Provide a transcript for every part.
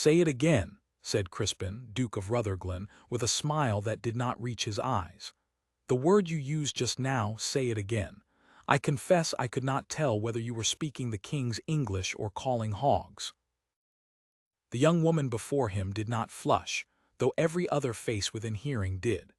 "Say it again," said Crispin, Duke of Rutherglen, with a smile that did not reach his eyes. "The word you used just now, say it again. I confess I could not tell whether you were speaking the king's English or calling hogs." The young woman before him did not flush, though every other face within hearing did.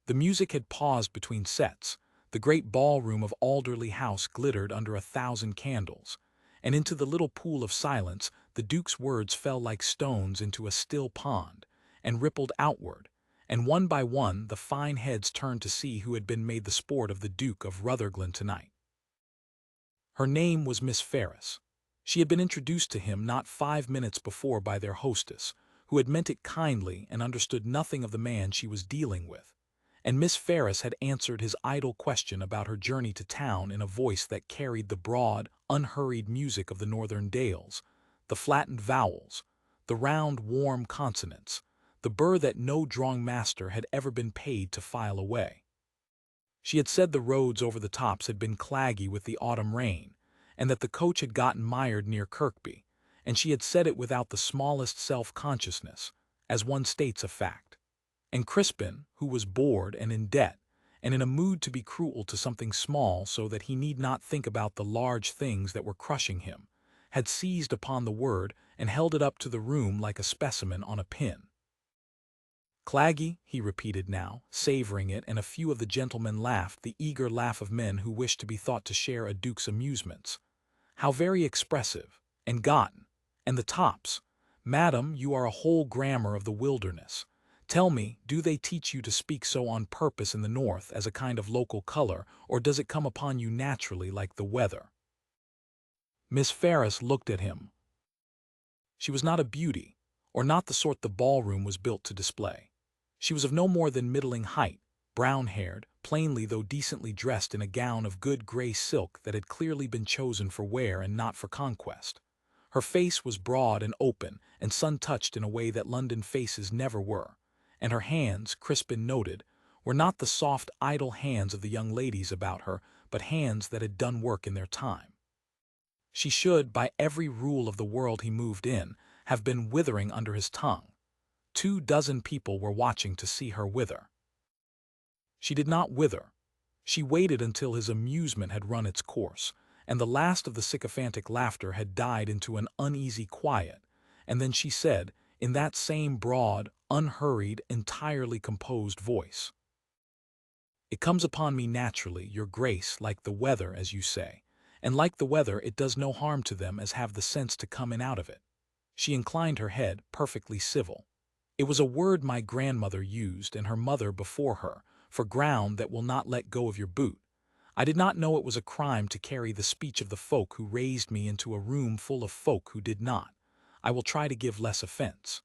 The music had paused between sets, the great ballroom of Alderley House glittered under 1,000 candles, and into the little pool of silence the Duke's words fell like stones into a still pond, and rippled outward, and one by one the fine heads turned to see who had been made the sport of the Duke of Rutherglen tonight. Her name was Miss Ferris. She had been introduced to him not 5 minutes before by their hostess, who had meant it kindly and understood nothing of the man she was dealing with, and Miss Ferris had answered his idle question about her journey to town in a voice that carried the broad, unhurried music of the northern dales, the flattened vowels, the round, warm consonants, the burr that no drawing master had ever been paid to file away. She had said the roads over the tops had been claggy with the autumn rain, and that the coach had gotten mired near Kirkby, and she had said it without the smallest self-consciousness, as one states a fact. And Crispin, who was bored and in debt, and in a mood to be cruel to something small so that he need not think about the large things that were crushing him, had seized upon the word and held it up to the room like a specimen on a pin. "Claggy," he repeated now, savoring it, and a few of the gentlemen laughed, the eager laugh of men who wished to be thought to share a duke's amusements. "How very expressive, and gotten, and the tops. Madam, you are a whole grammar of the wilderness. Tell me, do they teach you to speak so on purpose in the north as a kind of local color, or does it come upon you naturally like the weather?" Miss Ferris looked at him. She was not a beauty, or not the sort the ballroom was built to display. She was of no more than middling height, brown-haired, plainly though decently dressed in a gown of good gray silk that had clearly been chosen for wear and not for conquest. Her face was broad and open and sun-touched in a way that London faces never were, and her hands, Crispin noted, were not the soft, idle hands of the young ladies about her, but hands that had done work in their time. She should, by every rule of the world he moved in, have been withering under his tongue. 24 people were watching to see her wither. She did not wither. She waited until his amusement had run its course, and the last of the sycophantic laughter had died into an uneasy quiet, and then she said, in that same broad, unhurried, entirely composed voice, "It comes upon me naturally, your grace, like the weather, as you say, and like the weather it does no harm to them as have the sense to come in out of it." She inclined her head, perfectly civil. It was a word my grandmother used, and her mother before her, for ground that will not let go of your boot. I did not know it was a crime to carry the speech of the folk who raised me into a room full of folk who did not. I will try to give less offense.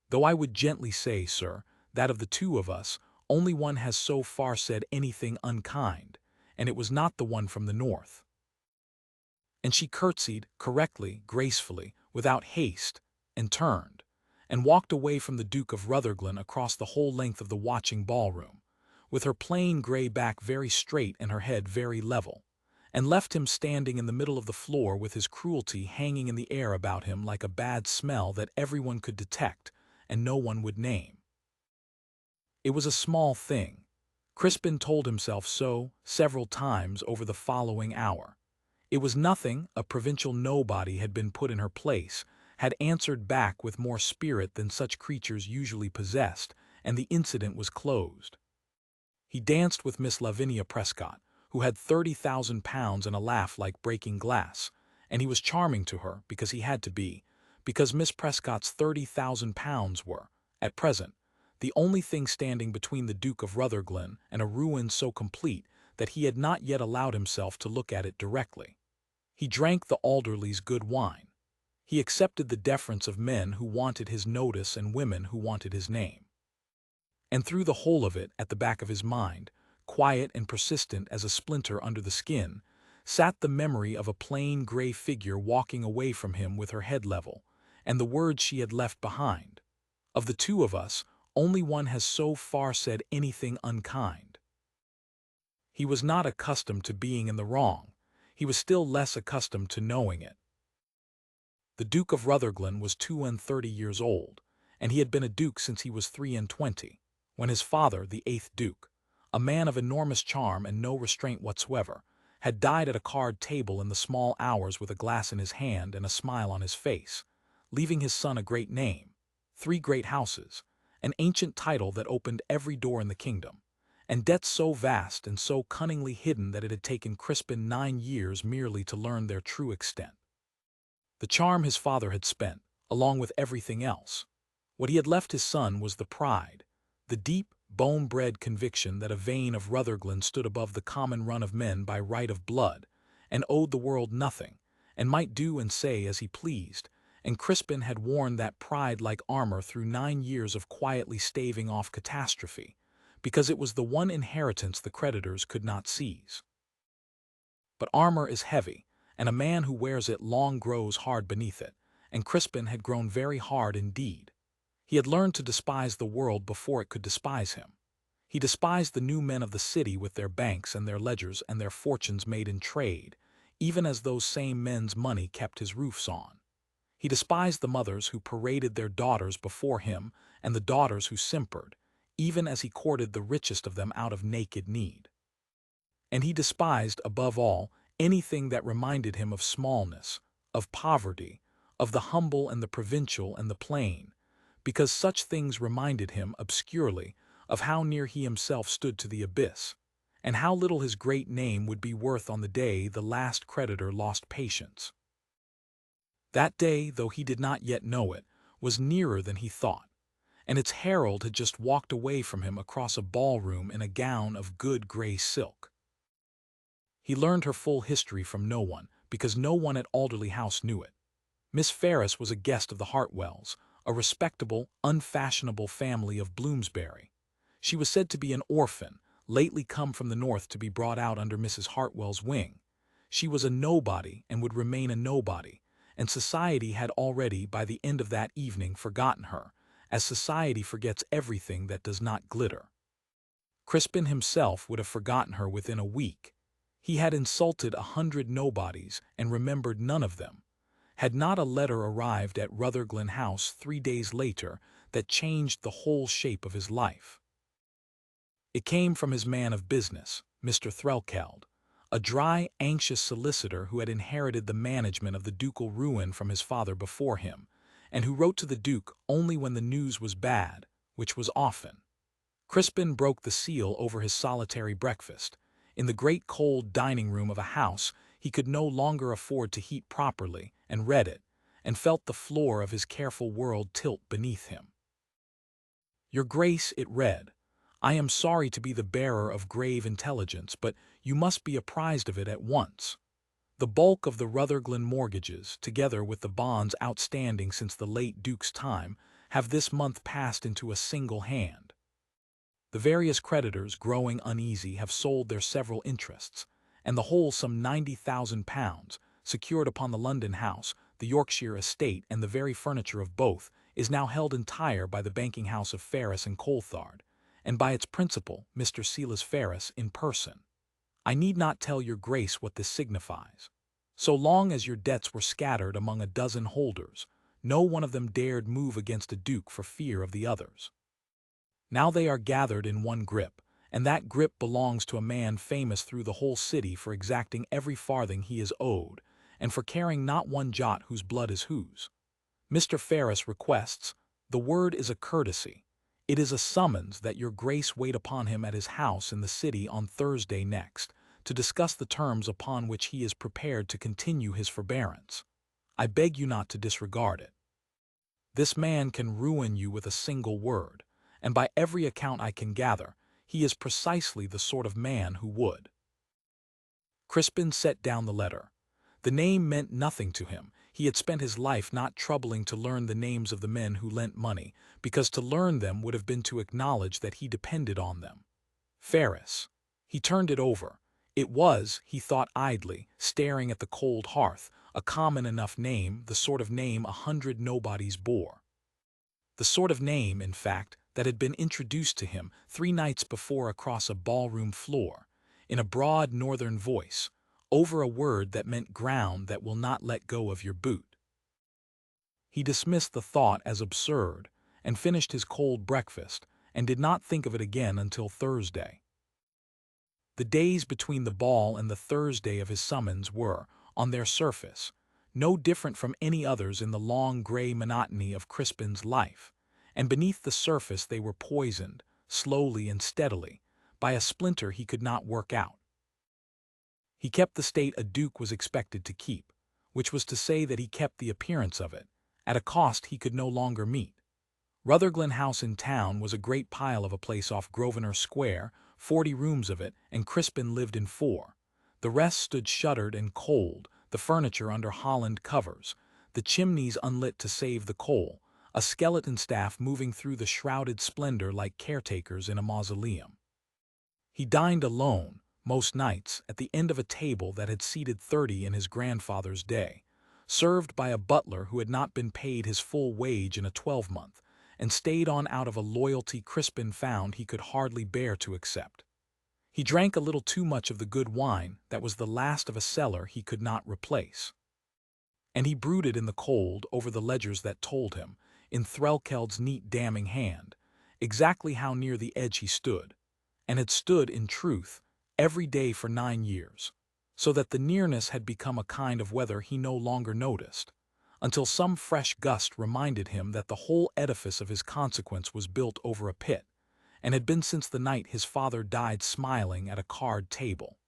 Though I would gently say, sir, that of the two of us, only one has so far said anything unkind, and it was not the one from the north. And she curtsied, correctly, gracefully, without haste, and turned, and walked away from the Duke of Rutherglen across the whole length of the watching ballroom, with her plain gray back very straight and her head very level, and left him standing in the middle of the floor with his cruelty hanging in the air about him like a bad smell that everyone could detect and no one would name. It was a small thing. Crispin told himself so several times over the following hour. It was nothing, a provincial nobody had been put in her place, had answered back with more spirit than such creatures usually possessed, and the incident was closed. He danced with Miss Lavinia Prescott, who had £30,000 and a laugh like breaking glass, and he was charming to her because he had to be, because Miss Prescott's £30,000 were, at present, the only thing standing between the Duke of Rutherglen and a ruin so complete that he had not yet allowed himself to look at it directly. He drank the Alderleys' good wine. He accepted the deference of men who wanted his notice and women who wanted his name. And through the whole of it, at the back of his mind, quiet and persistent as a splinter under the skin, sat the memory of a plain gray figure walking away from him with her head level, and the words she had left behind. Of the two of us, only one has so far said anything unkind. He was not accustomed to being in the wrong. He was still less accustomed to knowing it. The Duke of Rutherglen was 32 years old, and he had been a duke since he was 23, when his father, the 8th Duke, a man of enormous charm and no restraint whatsoever, had died at a card table in the small hours with a glass in his hand and a smile on his face, leaving his son a great name, 3 great houses, an ancient title that opened every door in the kingdom, and debts so vast and so cunningly hidden that it had taken Crispin 9 years merely to learn their true extent. The charm his father had spent, along with everything else. What he had left his son was the pride, the deep, bone-bred conviction that a vein of Rutherglen stood above the common run of men by right of blood, and owed the world nothing, and might do and say as he pleased, and Crispin had worn that pride like armor through 9 years of quietly staving off catastrophe, because it was the one inheritance the creditors could not seize. But armor is heavy, and a man who wears it long grows hard beneath it, and Crispin had grown very hard indeed. He had learned to despise the world before it could despise him. He despised the new men of the city with their banks and their ledgers and their fortunes made in trade, even as those same men's money kept his roofs on. He despised the mothers who paraded their daughters before him and the daughters who simpered, even as he courted the richest of them out of naked need. And he despised, above all, anything that reminded him of smallness, of poverty, of the humble and the provincial and the plain, because such things reminded him, obscurely, of how near he himself stood to the abyss, and how little his great name would be worth on the day the last creditor lost patience. That day, though he did not yet know it, was nearer than he thought, and its herald had just walked away from him across a ballroom in a gown of good gray silk. He learned her full history from no one, because no one at Alderley House knew it. Miss Ferris was a guest of the Hartwells, a respectable, unfashionable family of Bloomsbury. She was said to be an orphan, lately come from the north to be brought out under Mrs. Hartwell's wing. She was a nobody and would remain a nobody, and society had already, by the end of that evening, forgotten her, as society forgets everything that does not glitter. Crispin himself would have forgotten her within a week. He had insulted 100 nobodies and remembered none of them. Had not a letter arrived at Rutherglen House 3 days later that changed the whole shape of his life? It came from his man of business, Mr. Threlkeld, a dry, anxious solicitor who had inherited the management of the ducal ruin from his father before him, and who wrote to the Duke only when the news was bad, which was often. Crispin broke the seal over his solitary breakfast. In the great cold dining-room of a house he could no longer afford to heat properly, and read it, and felt the floor of his careful world tilt beneath him. "Your Grace," it read, "I am sorry to be the bearer of grave intelligence, but you must be apprised of it at once. The bulk of the Rutherglen mortgages, together with the bonds outstanding since the late Duke's time, have this month passed into a single hand. The various creditors, growing uneasy, have sold their several interests, and the whole, some £90,000, secured upon the London house, the Yorkshire estate, and the very furniture of both, is now held entire by the banking house of Ferris and Coulthard, and by its principal, Mr. Silas Ferris, in person. I need not tell your Grace what this signifies. So long as your debts were scattered among a dozen holders, no one of them dared move against a duke for fear of the others. Now they are gathered in one grip, and that grip belongs to a man famous through the whole city for exacting every farthing he is owed, and for caring not one jot whose blood is whose. Mr. Ferris requests, the word is a courtesy, it is a summons, that your Grace wait upon him at his house in the city on Thursday next, to discuss the terms upon which he is prepared to continue his forbearance. I beg you not to disregard it. This man can ruin you with a single word, and by every account I can gather, he is precisely the sort of man who would." Crispin set down the letter. The name meant nothing to him. He had spent his life not troubling to learn the names of the men who lent money, because to learn them would have been to acknowledge that he depended on them. Ferris. He turned it over. It was, he thought idly, staring at the cold hearth, a common enough name, the sort of name 100 nobodies bore. The sort of name, in fact, that had been introduced to him 3 nights before across a ballroom floor, in a broad northern voice, over a word that meant ground that will not let go of your boot. He dismissed the thought as absurd, and finished his cold breakfast, and did not think of it again until Thursday. The days between the ball and the Thursday of his summons were, on their surface, no different from any others in the long gray monotony of Crispin's life, and beneath the surface they were poisoned, slowly and steadily, by a splinter he could not work out. He kept the state a duke was expected to keep, which was to say that he kept the appearance of it, at a cost he could no longer meet. Rutherglen House in town was a great pile of a place off Grosvenor Square, 40 rooms of it, and Crispin lived in 4. The rest stood shuttered and cold, the furniture under Holland covers, the chimneys unlit to save the coal, a skeleton staff moving through the shrouded splendor like caretakers in a mausoleum. He dined alone, most nights, at the end of a table that had seated 30 in his grandfather's day, served by a butler who had not been paid his full wage in a 12-month, and stayed on out of a loyalty Crispin found he could hardly bear to accept. He drank a little too much of the good wine that was the last of a cellar he could not replace. And he brooded in the cold over the ledgers that told him, in Threlkeld's neat damning hand, exactly how near the edge he stood, and had stood, in truth, every day for 9 years, so that the nearness had become a kind of weather he no longer noticed, until some fresh gust reminded him that the whole edifice of his consequence was built over a pit, and had been since the night his father died smiling at a card table.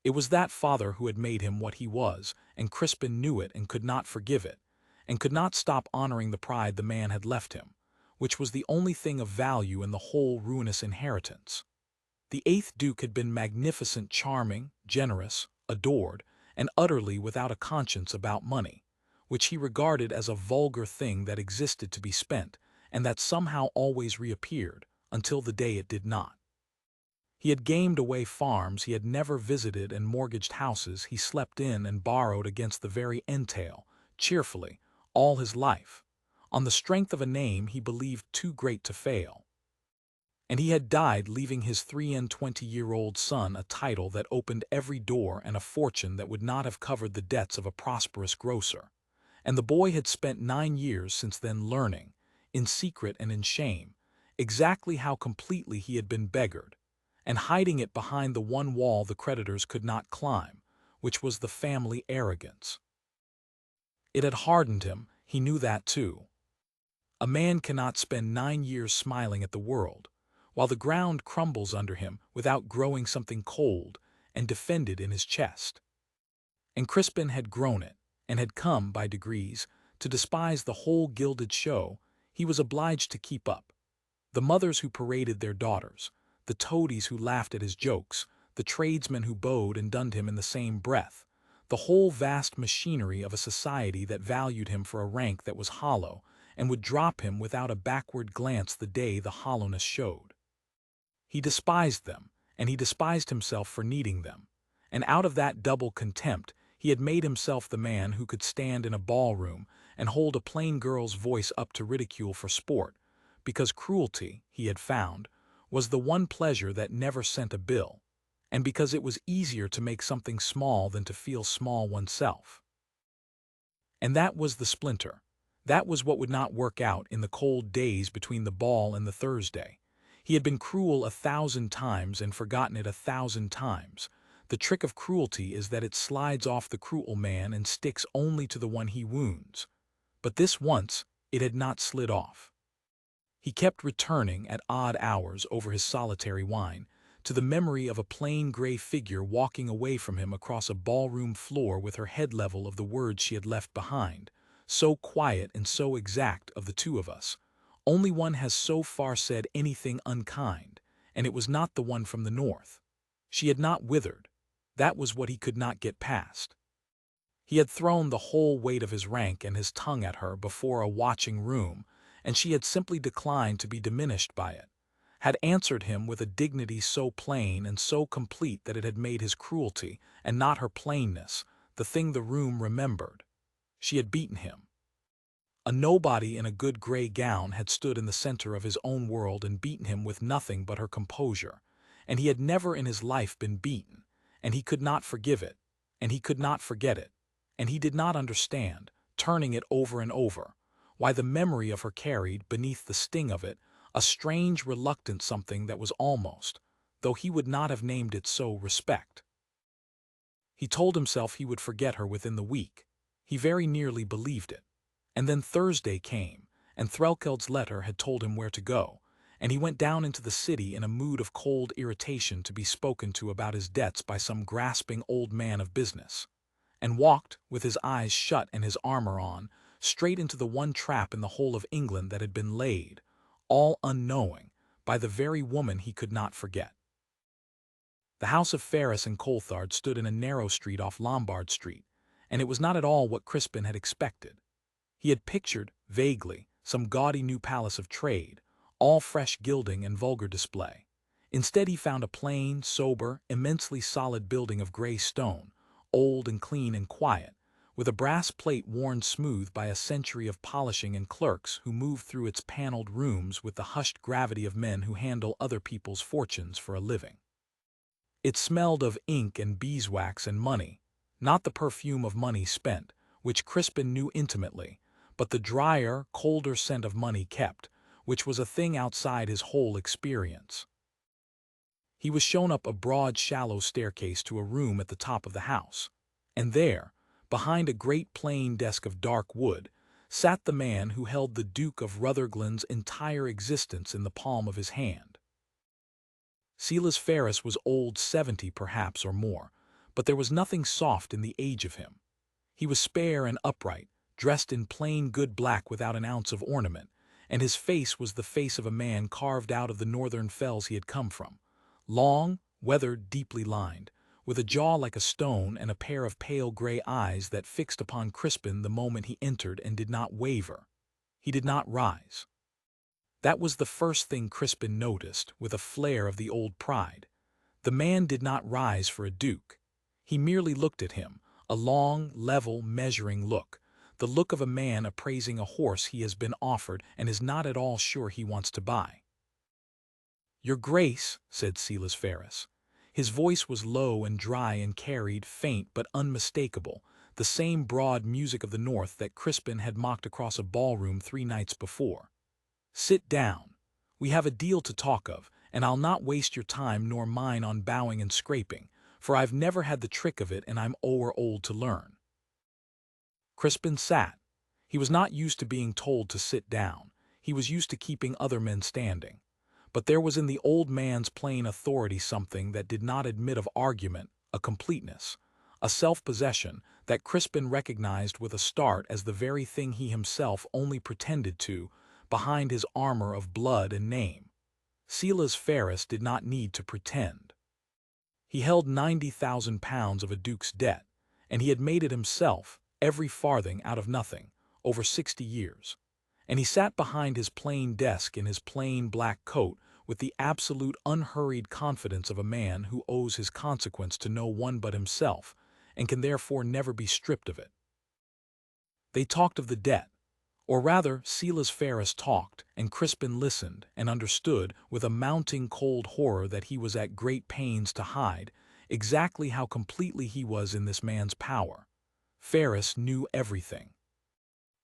It was that father who had made him what he was, and Crispin knew it and could not forgive it, and could not stop honoring the pride the man had left him, which was the only thing of value in the whole ruinous inheritance. The 8th Duke had been magnificent, charming, generous, adored, and utterly without a conscience about money, which he regarded as a vulgar thing that existed to be spent, and that somehow always reappeared, until the day it did not. He had gamed away farms he had never visited and mortgaged houses he slept in and borrowed against the very entail, cheerfully, all his life, on the strength of a name he believed too great to fail. And he had died leaving his 23-year-old son a title that opened every door and a fortune that would not have covered the debts of a prosperous grocer. And the boy had spent 9 years since then learning, in secret and in shame, exactly how completely he had been beggared, and hiding it behind the one wall the creditors could not climb, which was the family arrogance. It had hardened him, he knew that too. A man cannot spend 9 years smiling at the world, while the ground crumbles under him without growing something cold and defended in his chest. And Crispin had grown it, and had come, by degrees, to despise the whole gilded show he was obliged to keep up. The mothers who paraded their daughters, the toadies who laughed at his jokes, the tradesmen who bowed and dunned him in the same breath, the whole vast machinery of a society that valued him for a rank that was hollow, and would drop him without a backward glance the day the hollowness showed. He despised them, and he despised himself for needing them, and out of that double contempt he had made himself the man who could stand in a ballroom and hold a plain girl's voice up to ridicule for sport, because cruelty, he had found, was the one pleasure that never sent a bill, and because it was easier to make something small than to feel small oneself. And that was the splinter. That was what would not work out in the cold days between the ball and the Thursday. He had been cruel 1,000 times and forgotten it 1,000 times. The trick of cruelty is that it slides off the cruel man and sticks only to the one he wounds. But this once, it had not slid off. He kept returning at odd hours over his solitary wine, to the memory of a plain gray figure walking away from him across a ballroom floor with her head level of the words she had left behind, so quiet and so exact of the two of us. Only one has so far said anything unkind, and it was not the one from the north. She had not withered. That was what he could not get past. He had thrown the whole weight of his rank and his tongue at her before a watching room, and she had simply declined to be diminished by it, had answered him with a dignity so plain and so complete that it had made his cruelty, and not her plainness, the thing the room remembered. She had beaten him. A nobody in a good gray gown had stood in the center of his own world and beaten him with nothing but her composure, and he had never in his life been beaten, and he could not forgive it, and he could not forget it, and he did not understand, turning it over and over. Why, the memory of her carried, beneath the sting of it, a strange reluctant something that was almost, though he would not have named it so, respect. He told himself he would forget her within the week. He very nearly believed it. And then Thursday came, and Threlkeld's letter had told him where to go, and he went down into the city in a mood of cold irritation to be spoken to about his debts by some grasping old man of business, and walked, with his eyes shut and his armor on, straight into the one trap in the whole of England that had been laid, all unknowing, by the very woman he could not forget. The house of Ferris and Coulthard stood in a narrow street off Lombard Street, and it was not at all what Crispin had expected. He had pictured, vaguely, some gaudy new palace of trade, all fresh gilding and vulgar display. Instead he found a plain, sober, immensely solid building of gray stone, old and clean and quiet, with a brass plate worn smooth by a century of polishing and clerks who move through its paneled rooms with the hushed gravity of men who handle other people's fortunes for a living. It smelled of ink and beeswax and money, not the perfume of money spent, which Crispin knew intimately, but the drier, colder scent of money kept, which was a thing outside his whole experience. He was shown up a broad, shallow staircase to a room at the top of the house, and there, behind a great plain desk of dark wood, sat the man who held the Duke of Rutherglen's entire existence in the palm of his hand. Silas Ferris was old 70 perhaps or more, but there was nothing soft in the age of him. He was spare and upright, dressed in plain good black without an ounce of ornament, and his face was the face of a man carved out of the northern fells he had come from, long, weathered, deeply lined, with a jaw like a stone and a pair of pale gray eyes that fixed upon Crispin the moment he entered and did not waver. He did not rise. That was the first thing Crispin noticed, with a flare of the old pride. The man did not rise for a duke. He merely looked at him, a long, level, measuring look, the look of a man appraising a horse he has been offered and is not at all sure he wants to buy. "Your Grace," said Silas Ferris. His voice was low and dry and carried, faint but unmistakable, the same broad music of the north that Crispin had mocked across a ballroom 3 nights before. "Sit down. We have a deal to talk of, and I'll not waste your time nor mine on bowing and scraping, for I've never had the trick of it and I'm o'er old to learn." Crispin sat. He was not used to being told to sit down. He was used to keeping other men standing. But there was in the old man's plain authority something that did not admit of argument, a completeness, a self-possession that Crispin recognized with a start as the very thing he himself only pretended to, behind his armor of blood and name. Silas Ferris did not need to pretend. He held £90,000 of a duke's debt, and he had made it himself, every farthing out of nothing, over 60 years. And he sat behind his plain desk in his plain black coat with the absolute unhurried confidence of a man who owes his consequence to no one but himself, and can therefore never be stripped of it. They talked of the debt. Or rather, Silas Ferris talked, and Crispin listened and understood with a mounting cold horror that he was at great pains to hide exactly how completely he was in this man's power. Ferris knew everything.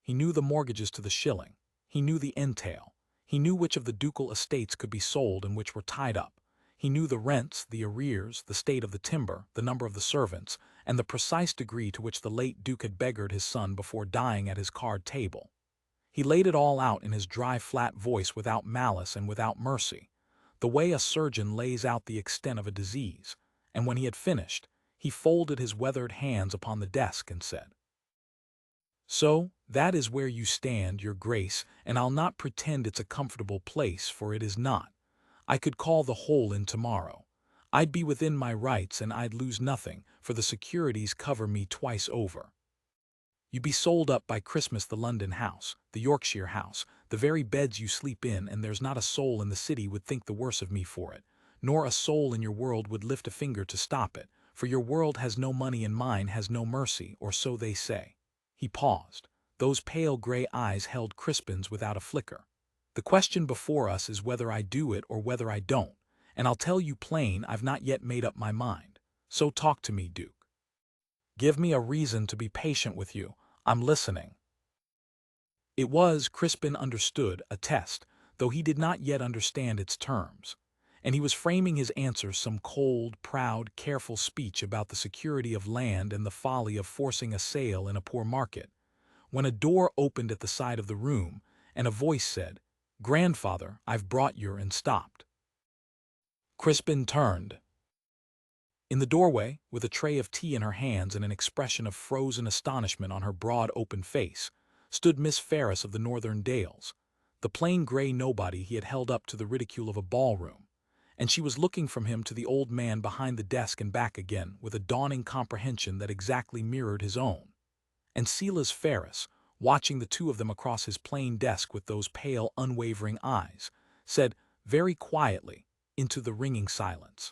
He knew the mortgages to the shilling. He knew the entail. He knew which of the ducal estates could be sold and which were tied up. He knew the rents, the arrears, the state of the timber, the number of the servants, and the precise degree to which the late duke had beggared his son before dying at his card table. He laid it all out in his dry, flat voice without malice and without mercy, the way a surgeon lays out the extent of a disease, and when he had finished, he folded his weathered hands upon the desk and said, "So, that is where you stand, your Grace, and I'll not pretend it's a comfortable place, for it is not. I could call the whole in tomorrow. I'd be within my rights and I'd lose nothing, for the securities cover me twice over. You'd be sold up by Christmas, the London house, the Yorkshire house, the very beds you sleep in, and there's not a soul in the city would think the worse of me for it, nor a soul in your world would lift a finger to stop it, for your world has no money and mine has no mercy, or so they say." He paused. Those pale gray eyes held Crispin's without a flicker. "The question before us is whether I do it or whether I don't, and I'll tell you plain I've not yet made up my mind. So talk to me, Duke. Give me a reason to be patient with you. I'm listening." It was, Crispin understood, a test, though he did not yet understand its terms. And he was framing his answer some cold, proud, careful speech about the security of land and the folly of forcing a sale in a poor market, when a door opened at the side of the room, and a voice said, "Grandfather, I've brought you," and stopped. Crispin turned. In the doorway, with a tray of tea in her hands and an expression of frozen astonishment on her broad open face, stood Miss Ferris of the Northern Dales, the plain gray nobody he had held up to the ridicule of a ballroom, and she was looking from him to the old man behind the desk and back again with a dawning comprehension that exactly mirrored his own. And Silas Ferris, watching the two of them across his plain desk with those pale, unwavering eyes, said very quietly into the ringing silence,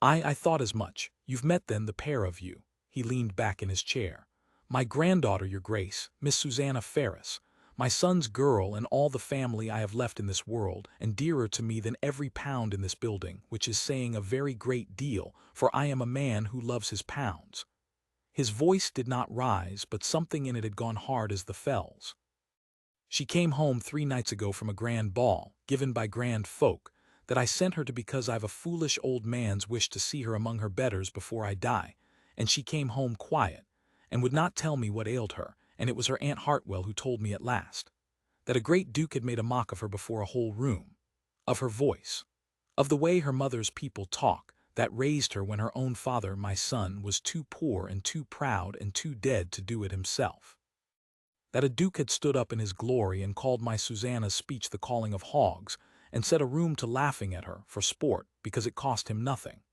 I thought as much. You've met then, the pair of you." He leaned back in his chair. "My granddaughter, your grace, Miss Susanna Ferris, my son's girl and all the family I have left in this world, and dearer to me than every pound in this building, which is saying a very great deal, for I am a man who loves his pounds." His voice did not rise, but something in it had gone hard as the fells. "She came home 3 nights ago from a grand ball, given by grand folk, that I sent her to because I've a foolish old man's wish to see her among her betters before I die, and she came home quiet, and would not tell me what ailed her, and it was her Aunt Hartwell who told me at last, that a great duke had made a mock of her before a whole room, of her voice, of the way her mother's people talk, that raised her when her own father, my son, was too poor and too proud and too dead to do it himself. That a duke had stood up in his glory and called my Susanna's speech the calling of hogs, and set a room to laughing at her, for sport, because it cost him nothing."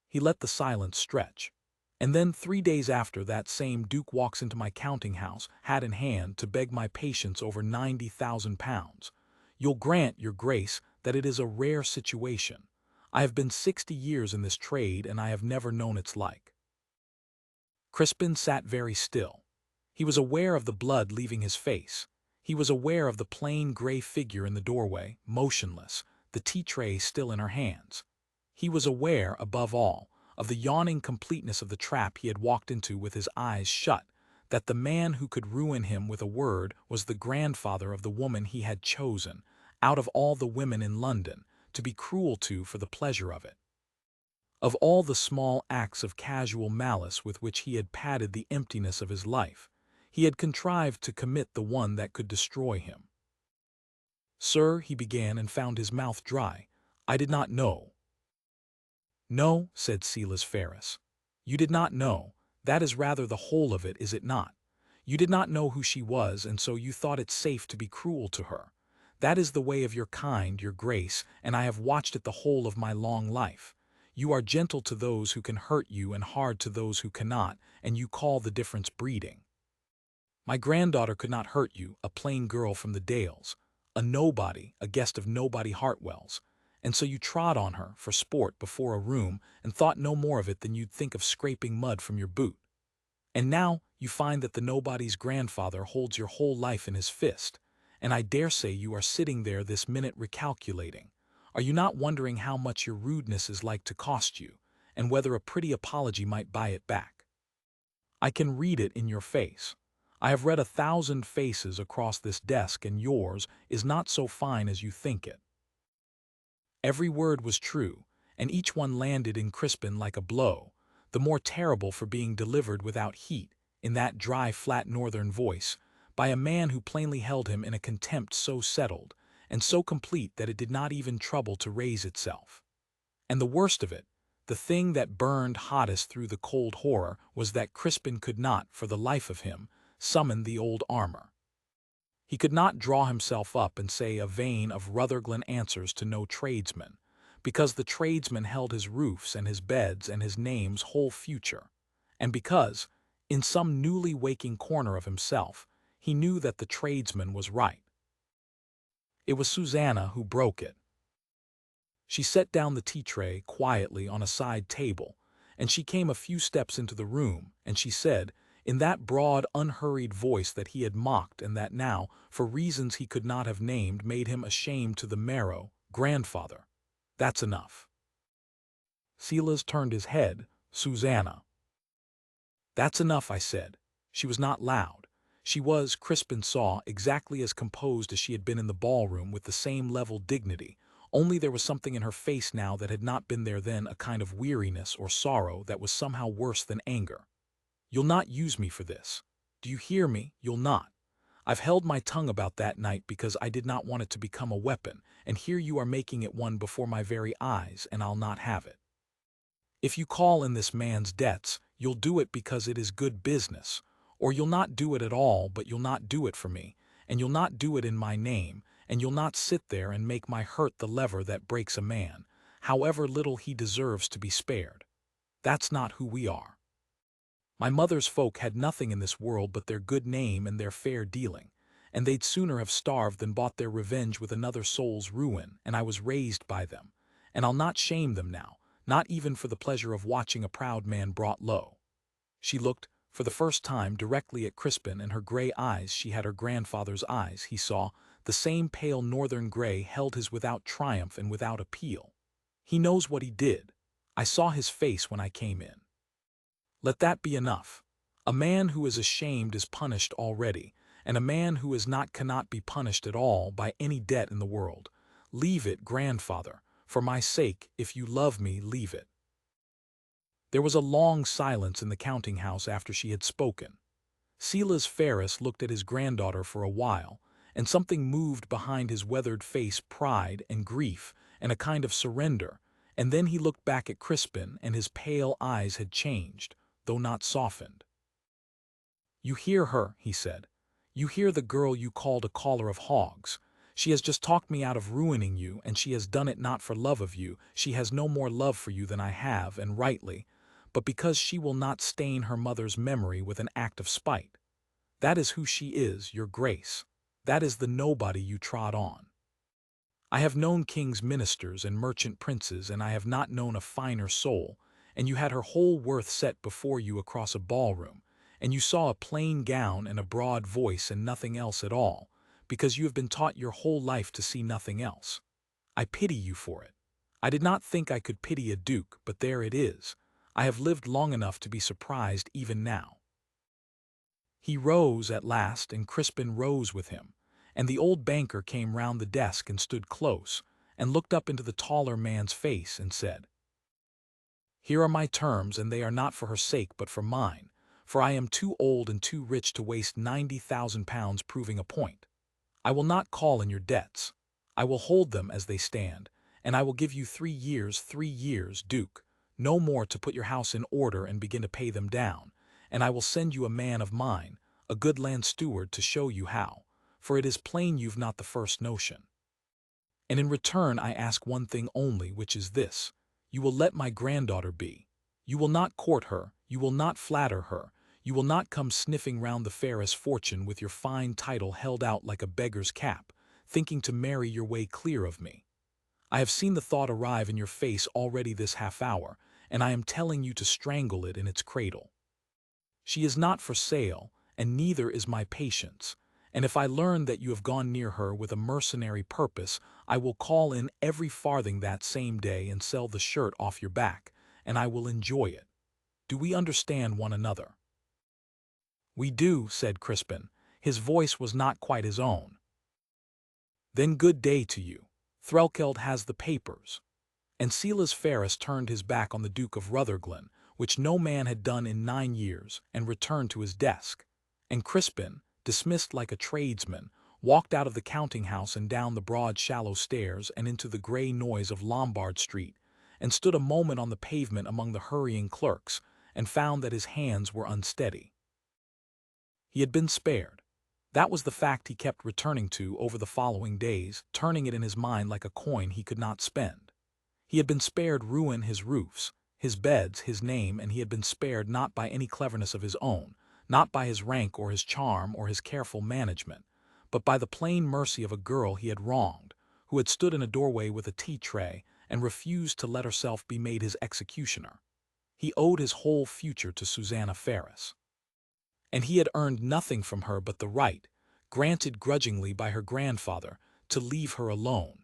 He let the silence stretch. "And then 3 days after, that same duke walks into my counting-house, hat in hand, to beg my patience over 90,000 pounds. You'll grant, your grace, that it is a rare situation. I have been 60 years in this trade, and I have never known its like." Crispin sat very still. He was aware of the blood leaving his face. He was aware of the plain gray figure in the doorway, motionless, the tea-tray still in her hands. He was aware, above all, of the yawning completeness of the trap he had walked into with his eyes shut, that the man who could ruin him with a word was the grandfather of the woman he had chosen, out of all the women in London, to be cruel to for the pleasure of it. Of all the small acts of casual malice with which he had padded the emptiness of his life, he had contrived to commit the one that could destroy him. "Sir," he began, and found his mouth dry, "I did not know." "No," said Silas Ferris. "You did not know. That is rather the whole of it, is it not? You did not know who she was, and so you thought it safe to be cruel to her. That is the way of your kind, your grace, and I have watched it the whole of my long life. You are gentle to those who can hurt you and hard to those who cannot, and you call the difference breeding. My granddaughter could not hurt you, a plain girl from the Dales, a nobody, a guest of nobody Hartwell's, and so you trod on her, for sport, before a room, and thought no more of it than you'd think of scraping mud from your boot. And now you find that the nobody's grandfather holds your whole life in his fist, and I dare say you are sitting there this minute recalculating. Are you not wondering how much your rudeness is like to cost you, and whether a pretty apology might buy it back? I can read it in your face. I have read 1,000 faces across this desk, and yours is not so fine as you think it." Every word was true, and each one landed in Crispin like a blow, the more terrible for being delivered without heat, in that dry, flat northern voice, by a man who plainly held him in a contempt so settled, and so complete that it did not even trouble to raise itself. And the worst of it, the thing that burned hottest through the cold horror, was that Crispin could not, for the life of him, summon the old armor. He could not draw himself up and say a vein of Rutherglen answers to no tradesman, because the tradesman held his roofs and his beds and his name's whole future, and because, in some newly waking corner of himself, he knew that the tradesman was right. It was Susanna who broke it. She set down the tea-tray quietly on a side table, and she came a few steps into the room, and she said, in that broad, unhurried voice that he had mocked and that now, for reasons he could not have named, made him ashamed to the marrow, "Grandfather, that's enough." Silas turned his head. "Susanna." "That's enough," I said. She was not loud. She was, Crispin saw, exactly as composed as she had been in the ballroom, with the same level dignity, only there was something in her face now that had not been there then, a kind of weariness or sorrow that was somehow worse than anger. "You'll not use me for this. Do you hear me? You'll not. I've held my tongue about that night because I did not want it to become a weapon, and here you are making it one before my very eyes, and I'll not have it. If you call in this man's debts, you'll do it because it is good business, or you'll not do it at all, but you'll not do it for me, and you'll not do it in my name, and you'll not sit there and make my hurt the lever that breaks a man, however little he deserves to be spared. That's not who we are. My mother's folk had nothing in this world but their good name and their fair dealing, and they'd sooner have starved than bought their revenge with another soul's ruin, and I was raised by them, and I'll not shame them now, not even for the pleasure of watching a proud man brought low." She looked, for the first time, directly at Crispin, and her gray eyes, she had her grandfather's eyes, he saw, the same pale northern gray, held his without triumph and without appeal. "He knows what he did. I saw his face when I came in. Let that be enough. A man who is ashamed is punished already, and a man who is not cannot be punished at all by any debt in the world. Leave it, grandfather. For my sake, if you love me, leave it." There was a long silence in the counting-house after she had spoken. Silas Ferris looked at his granddaughter for a while, and something moved behind his weathered face, pride and grief and a kind of surrender, and then he looked back at Crispin, and his pale eyes had changed, though not softened. "You hear her," he said. "You hear the girl you called a caller of hogs. She has just talked me out of ruining you, and she has done it not for love of you. She has no more love for you than I have, and rightly, but because she will not stain her mother's memory with an act of spite. That is who she is, your grace. That is the nobody you trod on. I have known king's ministers and merchant princes, and I have not known a finer soul, and you had her whole worth set before you across a ballroom, and you saw a plain gown and a broad voice and nothing else at all, because you have been taught your whole life to see nothing else. I pity you for it. I did not think I could pity a duke, but there it is. I have lived long enough to be surprised even now." He rose at last, and Crispin rose with him, and the old banker came round the desk and stood close, and looked up into the taller man's face and said, "Here are my terms, and they are not for her sake but for mine, for I am too old and too rich to waste £90,000 proving a point. I will not call in your debts. I will hold them as they stand, and I will give you 3 years, Duke, no more, to put your house in order and begin to pay them down, and I will send you a man of mine, a good land steward, to show you how, for it is plain you've not the first notion. And in return I ask one thing only, which is this: you will let my granddaughter be. You will not court her, you will not flatter her, you will not come sniffing round the Ferris fortune with your fine title held out like a beggar's cap, thinking to marry your way clear of me. I have seen the thought arrive in your face already this half-hour, and I am telling you to strangle it in its cradle. She is not for sale, and neither is my patience, and if I learn that you have gone near her with a mercenary purpose, I will call in every farthing that same day and sell the shirt off your back, and I will enjoy it. Do we understand one another?" "We do," said Crispin. His voice was not quite his own. "Then good day to you. Threlkeld has the papers." And Silas Ferris turned his back on the Duke of Rutherglen, which no man had done in 9 years, and returned to his desk. And Crispin, dismissed like a tradesman, walked out of the counting-house and down the broad shallow stairs and into the grey noise of Lombard Street, and stood a moment on the pavement among the hurrying clerks, and found that his hands were unsteady. He had been spared. That was the fact he kept returning to over the following days, turning it in his mind like a coin he could not spend. He had been spared ruin, his roofs, his beds, his name, and he had been spared not by any cleverness of his own, not by his rank or his charm or his careful management, but by the plain mercy of a girl he had wronged, who had stood in a doorway with a tea-tray and refused to let herself be made his executioner. He owed his whole future to Susanna Ferris. And he had earned nothing from her but the right, granted grudgingly by her grandfather, to leave her alone.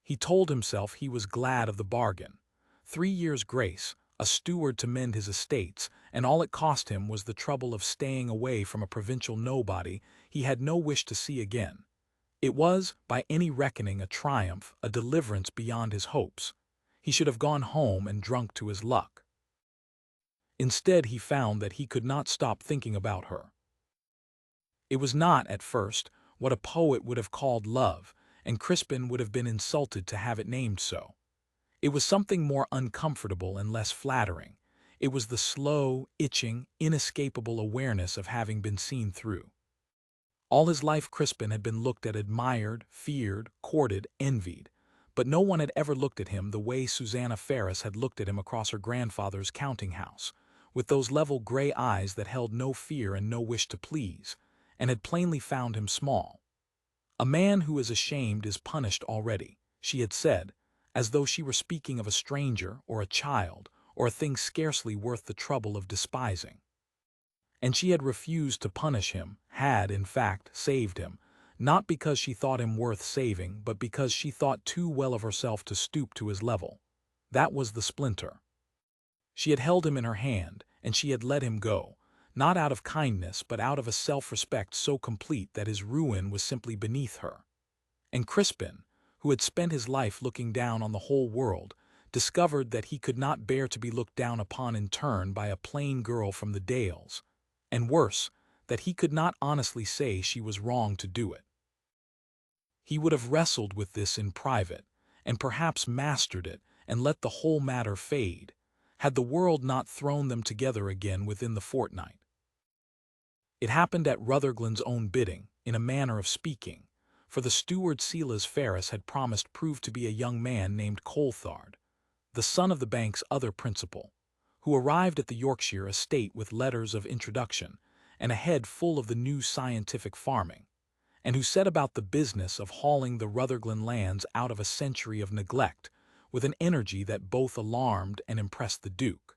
He told himself he was glad of the bargain. 3 years' grace, a steward to mend his estates, and all it cost him was the trouble of staying away from a provincial nobody he had no wish to see again. It was, by any reckoning, a triumph, a deliverance beyond his hopes. He should have gone home and drunk to his luck. Instead, he found that he could not stop thinking about her. It was not, at first, what a poet would have called love, and Crispin would have been insulted to have it named so. It was something more uncomfortable and less flattering. It was the slow, itching, inescapable awareness of having been seen through. All his life Crispin had been looked at, admired, feared, courted, envied, but no one had ever looked at him the way Susanna Ferris had looked at him across her grandfather's counting-house, with those level gray eyes that held no fear and no wish to please, and had plainly found him small. "A man who is ashamed is punished already," she had said, as though she were speaking of a stranger or a child or a thing scarcely worth the trouble of despising. And she had refused to punish him, had, in fact, saved him, not because she thought him worth saving, but because she thought too well of herself to stoop to his level. That was the splinter. She had held him in her hand, and she had let him go, not out of kindness but out of a self-respect so complete that his ruin was simply beneath her. And Crispin, who had spent his life looking down on the whole world, discovered that he could not bear to be looked down upon in turn by a plain girl from the Dales, and worse, that he could not honestly say she was wrong to do it. He would have wrestled with this in private, and perhaps mastered it and let the whole matter fade, had the world not thrown them together again within the fortnight. It happened at Rutherglen's own bidding, in a manner of speaking, for the steward Silas Ferris had promised proved to be a young man named Colthard, the son of the bank's other principal, who arrived at the Yorkshire estate with letters of introduction and a head full of the new scientific farming, and who set about the business of hauling the Rutherglen lands out of a century of neglect with an energy that both alarmed and impressed the Duke.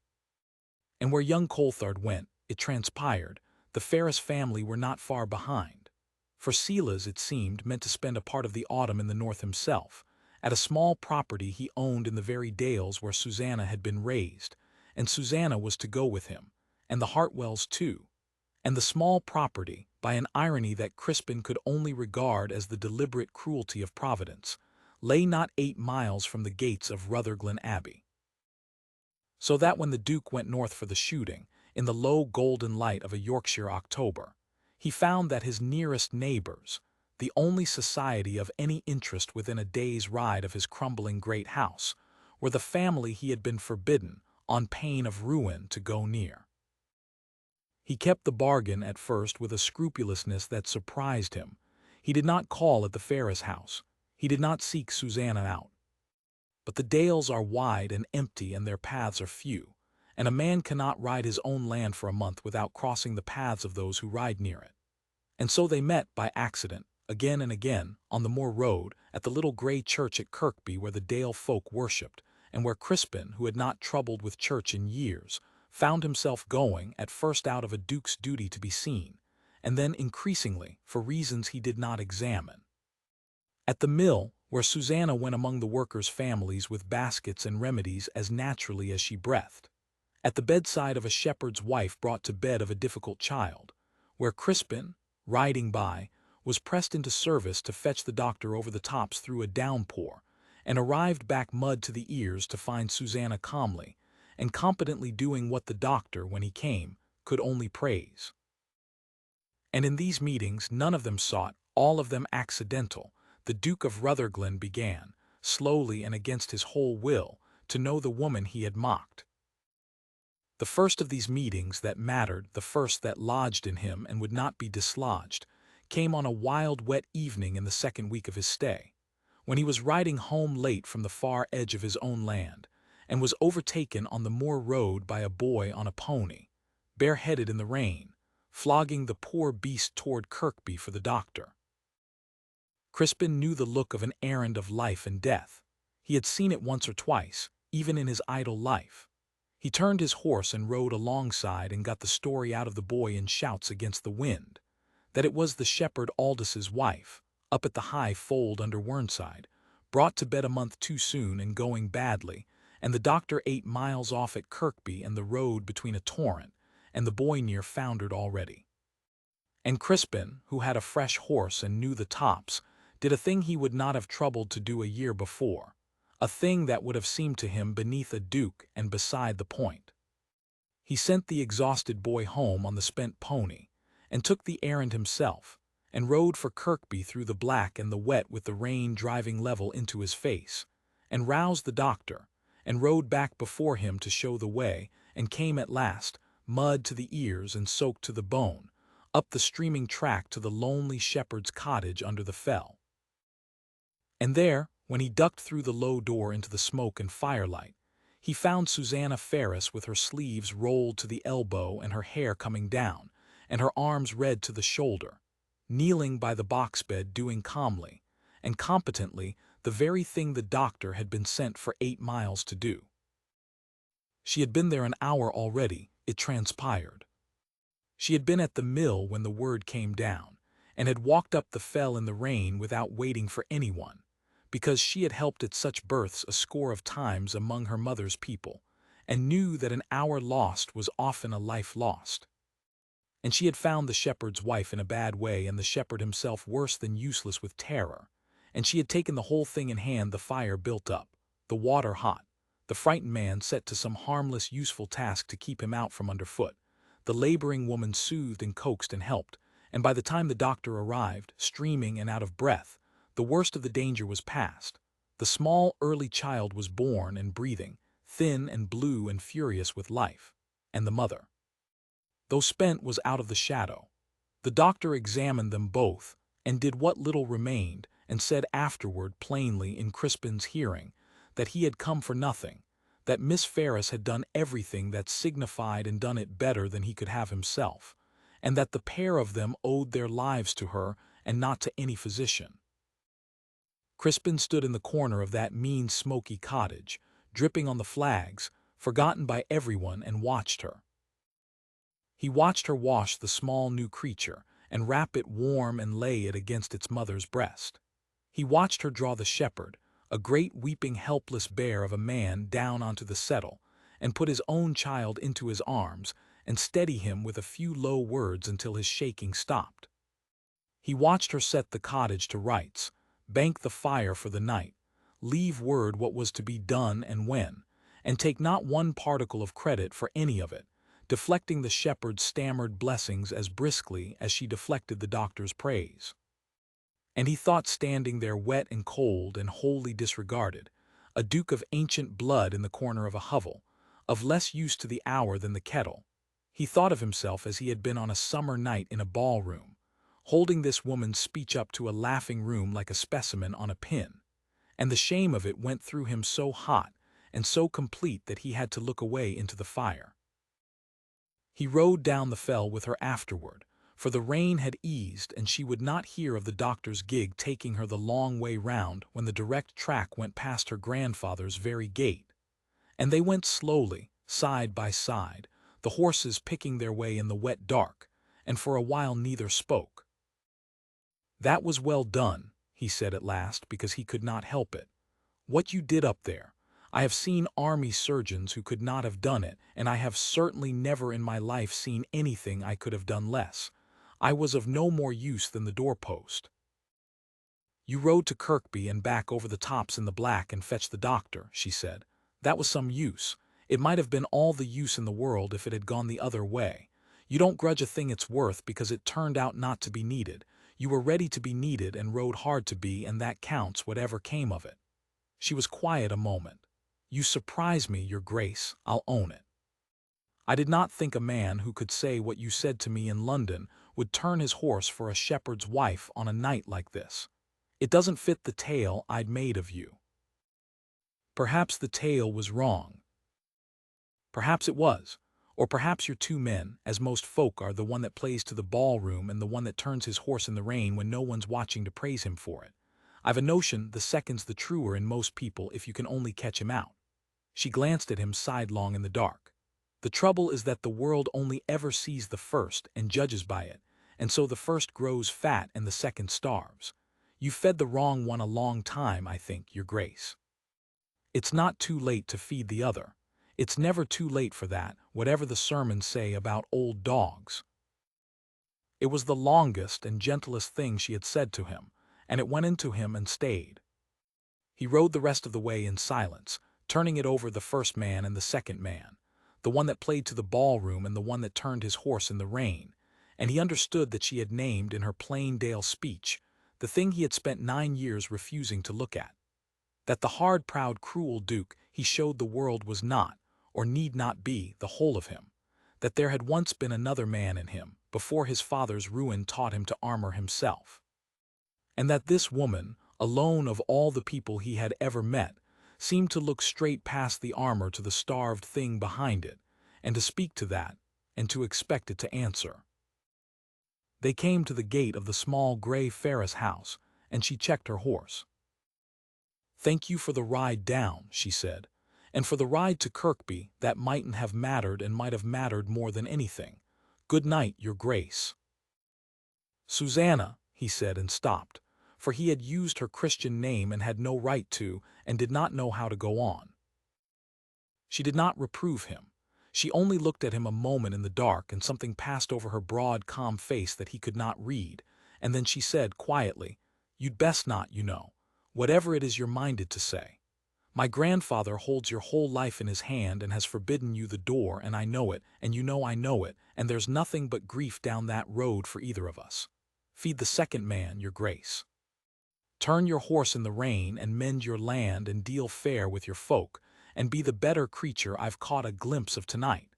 And where young Colthard went, it transpired, the Ferris family were not far behind, for Silas, it seemed, meant to spend a part of the autumn in the north himself, at a small property he owned in the very dales where Susanna had been raised, and Susanna was to go with him, and the Hartwells too, and the small property, by an irony that Crispin could only regard as the deliberate cruelty of Providence, lay not 8 miles from the gates of Rutherglen Abbey. So that when the Duke went north for the shooting, in the low golden light of a Yorkshire October, he found that his nearest neighbors, the only society of any interest within a day's ride of his crumbling great house, were the family he had been forbidden, on pain of ruin, to go near. He kept the bargain at first with a scrupulousness that surprised him. He did not call at the Ferris house. He did not seek Susanna out. But the dales are wide and empty and their paths are few, and a man cannot ride his own land for a month without crossing the paths of those who ride near it. And so they met by accident, again and again, on the moor road, at the little grey church at Kirkby where the Dale folk worshipped, and where Crispin, who had not troubled with church in years, found himself going, at first out of a duke's duty to be seen, and then increasingly for reasons he did not examine. At the mill, where Susanna went among the workers' families with baskets and remedies as naturally as she breathed. At the bedside of a shepherd's wife brought to bed of a difficult child, where Crispin, riding by, was pressed into service to fetch the doctor over the tops through a downpour, and arrived back mud to the ears to find Susanna calmly and competently doing what the doctor, when he came, could only praise. And in these meetings, none of them sought, all of them accidental, the Duke of Rutherglen began, slowly and against his whole will, to know the woman he had mocked. The first of these meetings that mattered, the first that lodged in him and would not be dislodged, came on a wild, wet evening in the second week of his stay, when he was riding home late from the far edge of his own land, and was overtaken on the moor road by a boy on a pony, bareheaded in the rain, flogging the poor beast toward Kirkby for the doctor. Crispin knew the look of an errand of life and death. He had seen it once or twice, even in his idle life. He turned his horse and rode alongside and got the story out of the boy in shouts against the wind, that it was the shepherd Aldous' wife, up at the high fold under Whernside, brought to bed a month too soon and going badly, and the doctor 8 miles off at Kirkby and the road between a torrent, and the boy near foundered already. And Crispin, who had a fresh horse and knew the tops, did a thing he would not have troubled to do a year before, a thing that would have seemed to him beneath a duke and beside the point. He sent the exhausted boy home on the spent pony, and took the errand himself, and rode for Kirkby through the black and the wet with the rain driving level into his face, and roused the doctor, and rode back before him to show the way, and came at last, mud to the ears and soaked to the bone, up the streaming track to the lonely shepherd's cottage under the fell. And there, when he ducked through the low door into the smoke and firelight, he found Susanna Ferris with her sleeves rolled to the elbow and her hair coming down, and her arms red to the shoulder, kneeling by the box bed doing calmly and competently the very thing the doctor had been sent for 8 miles to do. She had been there an hour already, it transpired. She had been at the mill when the word came down, and had walked up the fell in the rain without waiting for anyone, because she had helped at such births a score of times among her mother's people, and knew that an hour lost was often a life lost. And she had found the shepherd's wife in a bad way and the shepherd himself worse than useless with terror, and she had taken the whole thing in hand, the fire built up, the water hot, the frightened man set to some harmless useful task to keep him out from underfoot, the laboring woman soothed and coaxed and helped, and by the time the doctor arrived, streaming and out of breath, the worst of the danger was past. The small, early child was born and breathing, thin and blue and furious with life. And the mother, though spent, was out of the shadow. The doctor examined them both, and did what little remained, and said afterward plainly in Crispin's hearing that he had come for nothing, that Miss Ferris had done everything that signified and done it better than he could have himself, and that the pair of them owed their lives to her and not to any physician. Crispin stood in the corner of that mean smoky cottage, dripping on the flags, forgotten by everyone, and watched her. He watched her wash the small new creature, and wrap it warm and lay it against its mother's breast. He watched her draw the shepherd, a great weeping helpless bear of a man, down onto the settle, and put his own child into his arms, and steady him with a few low words until his shaking stopped. He watched her set the cottage to rights, bank the fire for the night, leave word what was to be done and when, and take not one particle of credit for any of it, deflecting the shepherd's stammered blessings as briskly as she deflected the doctor's praise. And he thought, standing there wet and cold and wholly disregarded, a duke of ancient blood in the corner of a hovel, of less use to the hour than the kettle, he thought of himself as he had been on a summer night in a ballroom, holding this woman's speech up to a laughing room like a specimen on a pin, and the shame of it went through him so hot and so complete that he had to look away into the fire. He rode down the fell with her afterward, for the rain had eased and she would not hear of the doctor's gig taking her the long way round when the direct track went past her grandfather's very gate. And they went slowly, side by side, the horses picking their way in the wet dark, and for a while neither spoke. "That was well done," he said at last, because he could not help it. "What you did up there. I have seen army surgeons who could not have done it, and I have certainly never in my life seen anything I could have done less. I was of no more use than the doorpost." "You rode to Kirkby and back over the tops in the black and fetched the doctor," she said. "That was some use. It might have been all the use in the world if it had gone the other way. You don't grudge a thing its worth because it turned out not to be needed. You were ready to be needed and rode hard to be, and that counts, whatever came of it." She was quiet a moment. "You surprise me, Your Grace, I'll own it. I did not think a man who could say what you said to me in London would turn his horse for a shepherd's wife on a night like this. It doesn't fit the tale I'd made of you." "Perhaps the tale was wrong. Perhaps it was. Or perhaps you're two men, as most folk are, the one that plays to the ballroom and the one that turns his horse in the rain when no one's watching to praise him for it. I've a notion the second's the truer in most people if you can only catch him out." She glanced at him sidelong in the dark. "The trouble is that the world only ever sees the first and judges by it, and so the first grows fat and the second starves. You fed the wrong one a long time, I think, Your Grace." It's not too late to feed the other. It's never too late for that, whatever the sermons say about old dogs. It was the longest and gentlest thing she had said to him, and it went into him and stayed. He rode the rest of the way in silence, turning it over the first man and the second man, the one that played to the ballroom and the one that turned his horse in the rain, and he understood that she had named in her plain Dale speech the thing he had spent 9 years refusing to look at. That the hard, proud, cruel Duke he showed the world was not, or need not be, the whole of him. That there had once been another man in him, before his father's ruin taught him to armor himself. And that this woman, alone of all the people he had ever met, seemed to look straight past the armor to the starved thing behind it, and to speak to that, and to expect it to answer. They came to the gate of the small gray Ferris house, and she checked her horse. "Thank you for the ride down," she said, "and for the ride to Kirkby that mightn't have mattered and might have mattered more than anything. Good night, your grace." "Susanna," he said and stopped, for he had used her Christian name and had no right to, and did not know how to go on. She did not reprove him. She only looked at him a moment in the dark, and something passed over her broad, calm face that he could not read, and then she said quietly, "You'd best not, you know, whatever it is you're minded to say. My grandfather holds your whole life in his hand and has forbidden you the door, and I know it, and you know I know it, and there's nothing but grief down that road for either of us. Feed the second man, your grace. Turn your horse in the rain and mend your land and deal fair with your folk, and be the better creature I've caught a glimpse of tonight.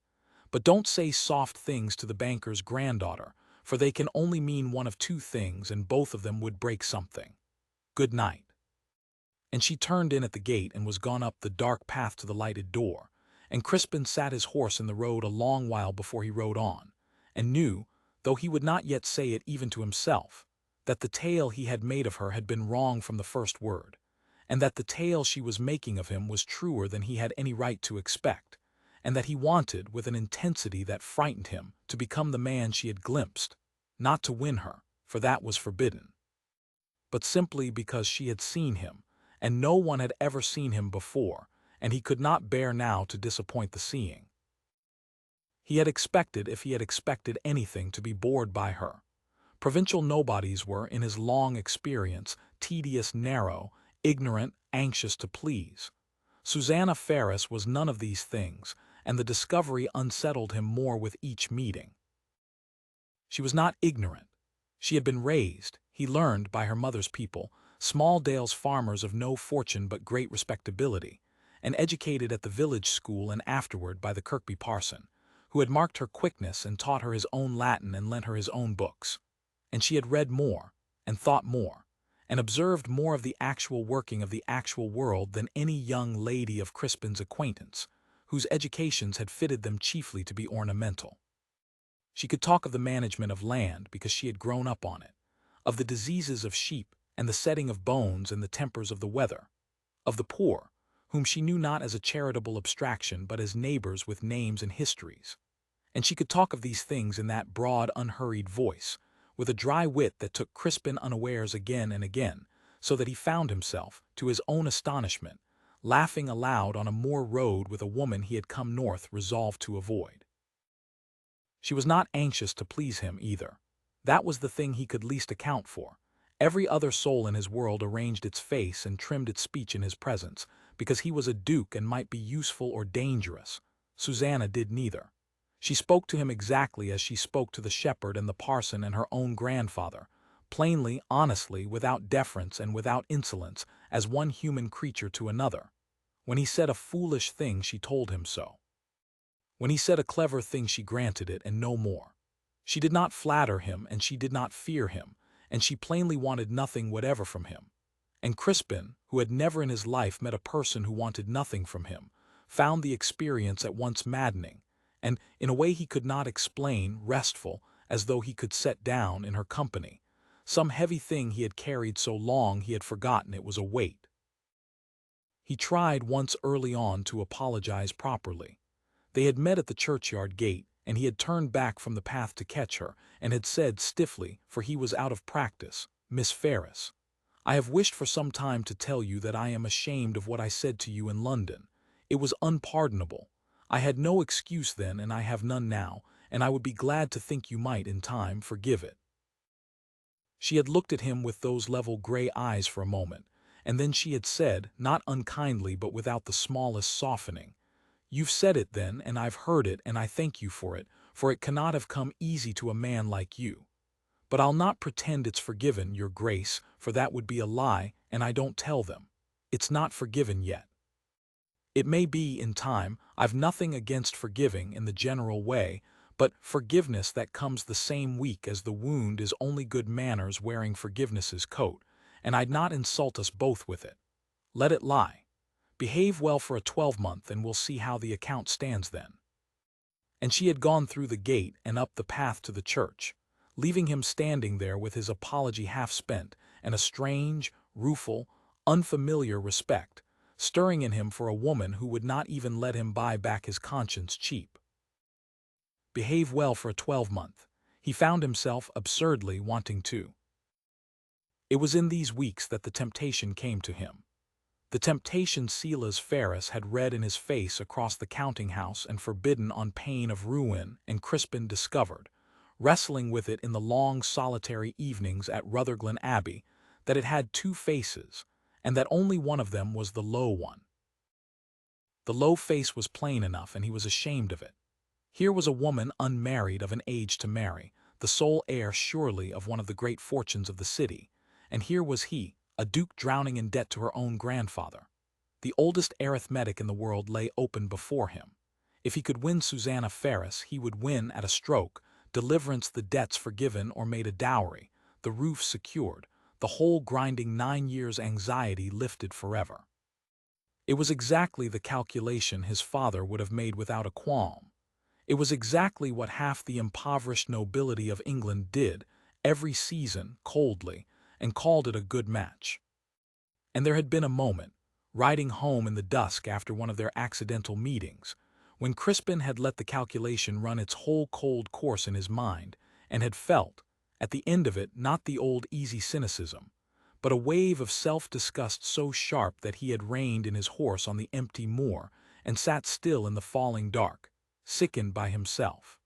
But don't say soft things to the banker's granddaughter, for they can only mean one of two things, and both of them would break something. Good night." And she turned in at the gate and was gone up the dark path to the lighted door, and Crispin sat his horse in the road a long while before he rode on, and knew, though he would not yet say it even to himself, that the tale he had made of her had been wrong from the first word, and that the tale she was making of him was truer than he had any right to expect, and that he wanted, with an intensity that frightened him, to become the man she had glimpsed, not to win her, for that was forbidden, but simply because she had seen him, and no one had ever seen him before, and he could not bear now to disappoint the seeing. He had expected, if he had expected anything, to be bored by her. Provincial nobodies were, in his long experience, tedious, narrow, ignorant, anxious to please. Susanna Ferris was none of these things, and the discovery unsettled him more with each meeting. She was not ignorant. She had been raised, he learned, by her mother's people, small Dale's farmers of no fortune but great respectability, and educated at the village school and afterward by the Kirkby parson, who had marked her quickness and taught her his own Latin and lent her his own books. And she had read more, and thought more, and observed more of the actual working of the actual world than any young lady of Crispin's acquaintance, whose educations had fitted them chiefly to be ornamental. She could talk of the management of land because she had grown up on it, of the diseases of sheep and the setting of bones and the tempers of the weather, of the poor, whom she knew not as a charitable abstraction but as neighbors with names and histories. And she could talk of these things in that broad, unhurried voice, with a dry wit that took Crispin unawares again and again, so that he found himself, to his own astonishment, laughing aloud on a moor road with a woman he had come north resolved to avoid. She was not anxious to please him either. That was the thing he could least account for. Every other soul in his world arranged its face and trimmed its speech in his presence, because he was a duke and might be useful or dangerous. Susanna did neither. She spoke to him exactly as she spoke to the shepherd and the parson and her own grandfather, plainly, honestly, without deference and without insolence, as one human creature to another. When he said a foolish thing, she told him so. When he said a clever thing, she granted it, and no more. She did not flatter him, and she did not fear him, and she plainly wanted nothing whatever from him. And Crispin, who had never in his life met a person who wanted nothing from him, found the experience at once maddening, and, in a way he could not explain, restful, as though he could set down, in her company, some heavy thing he had carried so long he had forgotten it was a weight. He tried once early on to apologize properly. They had met at the churchyard gate, and he had turned back from the path to catch her, and had said stiffly, for he was out of practice, "Miss Ferris, I have wished for some time to tell you that I am ashamed of what I said to you in London. It was unpardonable. I had no excuse then, and I have none now, and I would be glad to think you might, in time, forgive it." She had looked at him with those level gray eyes for a moment, and then she had said, not unkindly but without the smallest softening, "You've said it then, and I've heard it, and I thank you for it cannot have come easy to a man like you. But I'll not pretend it's forgiven, your grace, for that would be a lie, and I don't tell them. It's not forgiven yet. It may be in time. I've nothing against forgiving in the general way, but forgiveness that comes the same week as the wound is only good manners wearing forgiveness's coat, and I'd not insult us both with it. Let it lie. Behave well for a 12-month, and we'll see how the account stands then." And she had gone through the gate and up the path to the church, leaving him standing there with his apology half spent, and a strange, rueful, unfamiliar respect stirring in him for a woman who would not even let him buy back his conscience cheap. Behave well for a 12-month. He found himself absurdly wanting to. It was in these weeks that the temptation came to him. The temptation Silas Ferris had read in his face across the counting-house and forbidden on pain of ruin, and Crispin discovered, wrestling with it in the long solitary evenings at Rutherglen Abbey, that it had two faces, and that only one of them was the low one. The low face was plain enough, and he was ashamed of it. Here was a woman unmarried, of an age to marry, the sole heir surely of one of the great fortunes of the city, and here was he, a duke drowning in debt to her own grandfather. The oldest arithmetic in the world lay open before him. If he could win Susanna Ferris, he would win at a stroke, deliverance, the debts forgiven or made a dowry, the roof secured, the whole grinding 9 years' anxiety lifted forever. It was exactly the calculation his father would have made without a qualm. It was exactly what half the impoverished nobility of England did every season coldly, and called it a good match. And there had been a moment, riding home in the dusk after one of their accidental meetings, when Crispin had let the calculation run its whole cold course in his mind, and had felt, at the end of it, not the old easy cynicism, but a wave of self-disgust so sharp that he had reined in his horse on the empty moor and sat still in the falling dark, sickened by himself.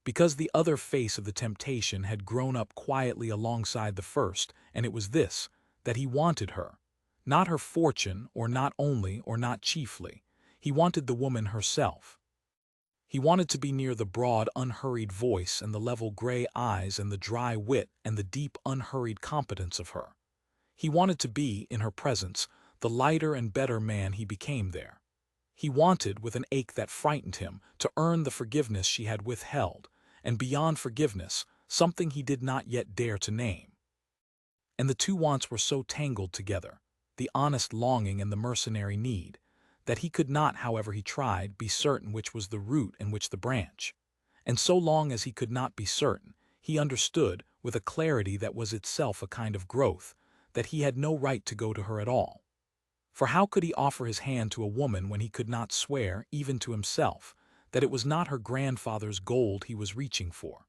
Because the other face of the temptation had grown up quietly alongside the first, and it was this, that he wanted her, not her fortune, or not only, or not chiefly. He wanted the woman herself. He wanted to be near the broad, unhurried voice and the level gray eyes and the dry wit and the deep, unhurried competence of her. He wanted to be, in her presence, the lighter and better man he became there. He wanted, with an ache that frightened him, to earn the forgiveness she had withheld, and beyond forgiveness, something he did not yet dare to name. And the two wants were so tangled together, the honest longing and the mercenary need, that he could not, however he tried, be certain which was the root and which the branch. And so long as he could not be certain, he understood, with a clarity that was itself a kind of growth, that he had no right to go to her at all. For how could he offer his hand to a woman when he could not swear, even to himself, that it was not her grandfather's gold he was reaching for?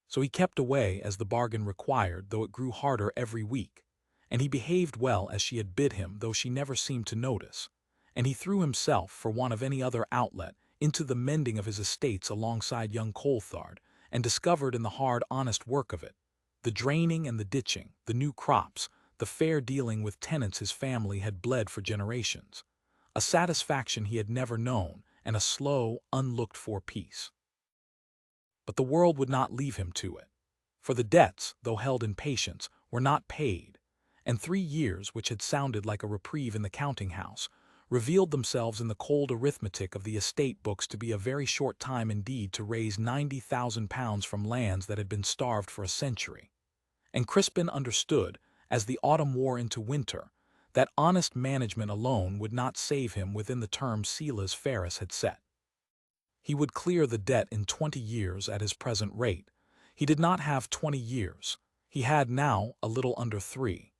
So he kept away as the bargain required, though it grew harder every week, and he behaved well as she had bid him, though she never seemed to notice, and he threw himself, for want of any other outlet, into the mending of his estates alongside young Coulthard, and discovered in the hard, honest work of it, the draining and the ditching, the new crops, the fair dealing with tenants his family had bled for generations, a satisfaction he had never known, and a slow, unlooked-for peace. But the world would not leave him to it, for the debts, though held in patience, were not paid, and 3 years, which had sounded like a reprieve in the counting-house, revealed themselves in the cold arithmetic of the estate books to be a very short time indeed to raise £90,000 from lands that had been starved for a century. And Crispin understood, as the autumn wore into winter, that honest management alone would not save him within the term Silas Ferris had set. He would clear the debt in 20 years at his present rate. He did not have 20 years. He had now a little under 3.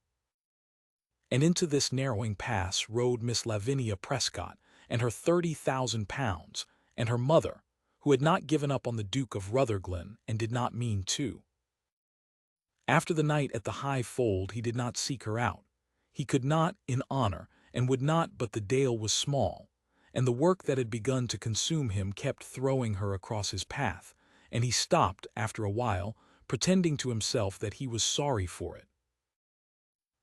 And into this narrowing pass rode Miss Lavinia Prescott and her £30,000, and her mother, who had not given up on the Duke of Rutherglen and did not mean to. After the night at the high fold he did not seek her out. He could not, in honor, and would not, but the dale was small, and the work that had begun to consume him kept throwing her across his path, and he stopped, after a while, pretending to himself that he was sorry for it.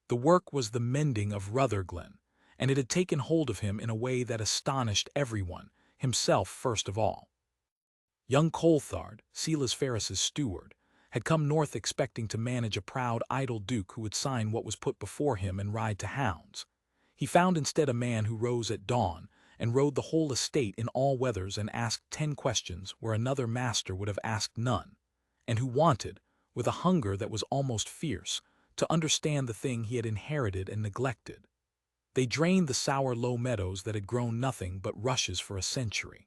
The work was the mending of Rutherglen, and it had taken hold of him in a way that astonished everyone, himself first of all. Young Colthard, Silas Ferris's steward, had come north expecting to manage a proud, idle duke who would sign what was put before him and ride to hounds. He found instead a man who rose at dawn and rode the whole estate in all weathers and asked 10 questions where another master would have asked none, and who wanted, with a hunger that was almost fierce, to understand the thing he had inherited and neglected. They drained the sour low meadows that had grown nothing but rushes for a century.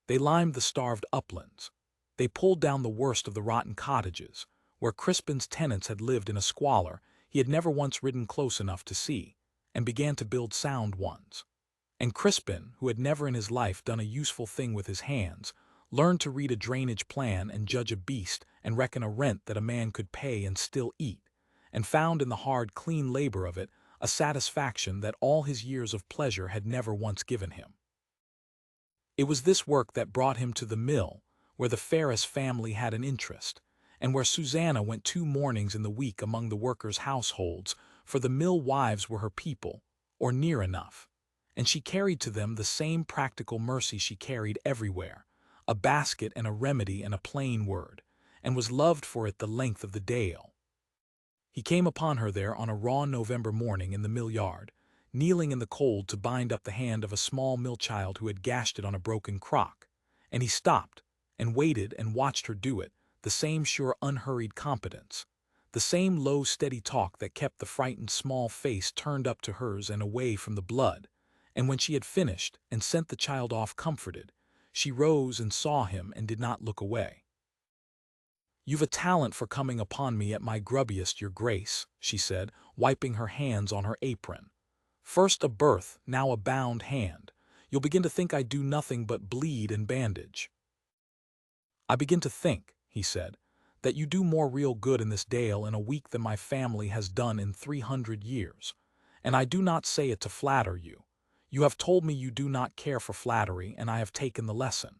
They limed the starved uplands. They pulled down the worst of the rotten cottages, where Crispin's tenants had lived in a squalor he had never once ridden close enough to see, and began to build sound ones. And Crispin, who had never in his life done a useful thing with his hands, learned to read a drainage plan and judge a beast and reckon a rent that a man could pay and still eat, and found in the hard, clean labor of it a satisfaction that all his years of pleasure had never once given him. It was this work that brought him to the mill, where the Ferris family had an interest, and where Susanna went 2 mornings in the week among the workers' households, for the mill wives were her people, or near enough, and she carried to them the same practical mercy she carried everywhere, a basket and a remedy and a plain word, and was loved for it the length of the dale. He came upon her there on a raw November morning in the mill yard, kneeling in the cold to bind up the hand of a small mill child who had gashed it on a broken crock, and he stopped, and waited and watched her do it, the same sure unhurried competence, the same low steady talk that kept the frightened small face turned up to hers and away from the blood, and when she had finished and sent the child off comforted, she rose and saw him and did not look away. "You've a talent for coming upon me at my grubbiest, your grace," she said, wiping her hands on her apron. "First a birth, now a bound hand. You'll begin to think I do nothing but bleed and bandage." "I begin to think," he said, "that you do more real good in this dale in a week than my family has done in 300 years. And I do not say it to flatter you. You have told me you do not care for flattery, and I have taken the lesson.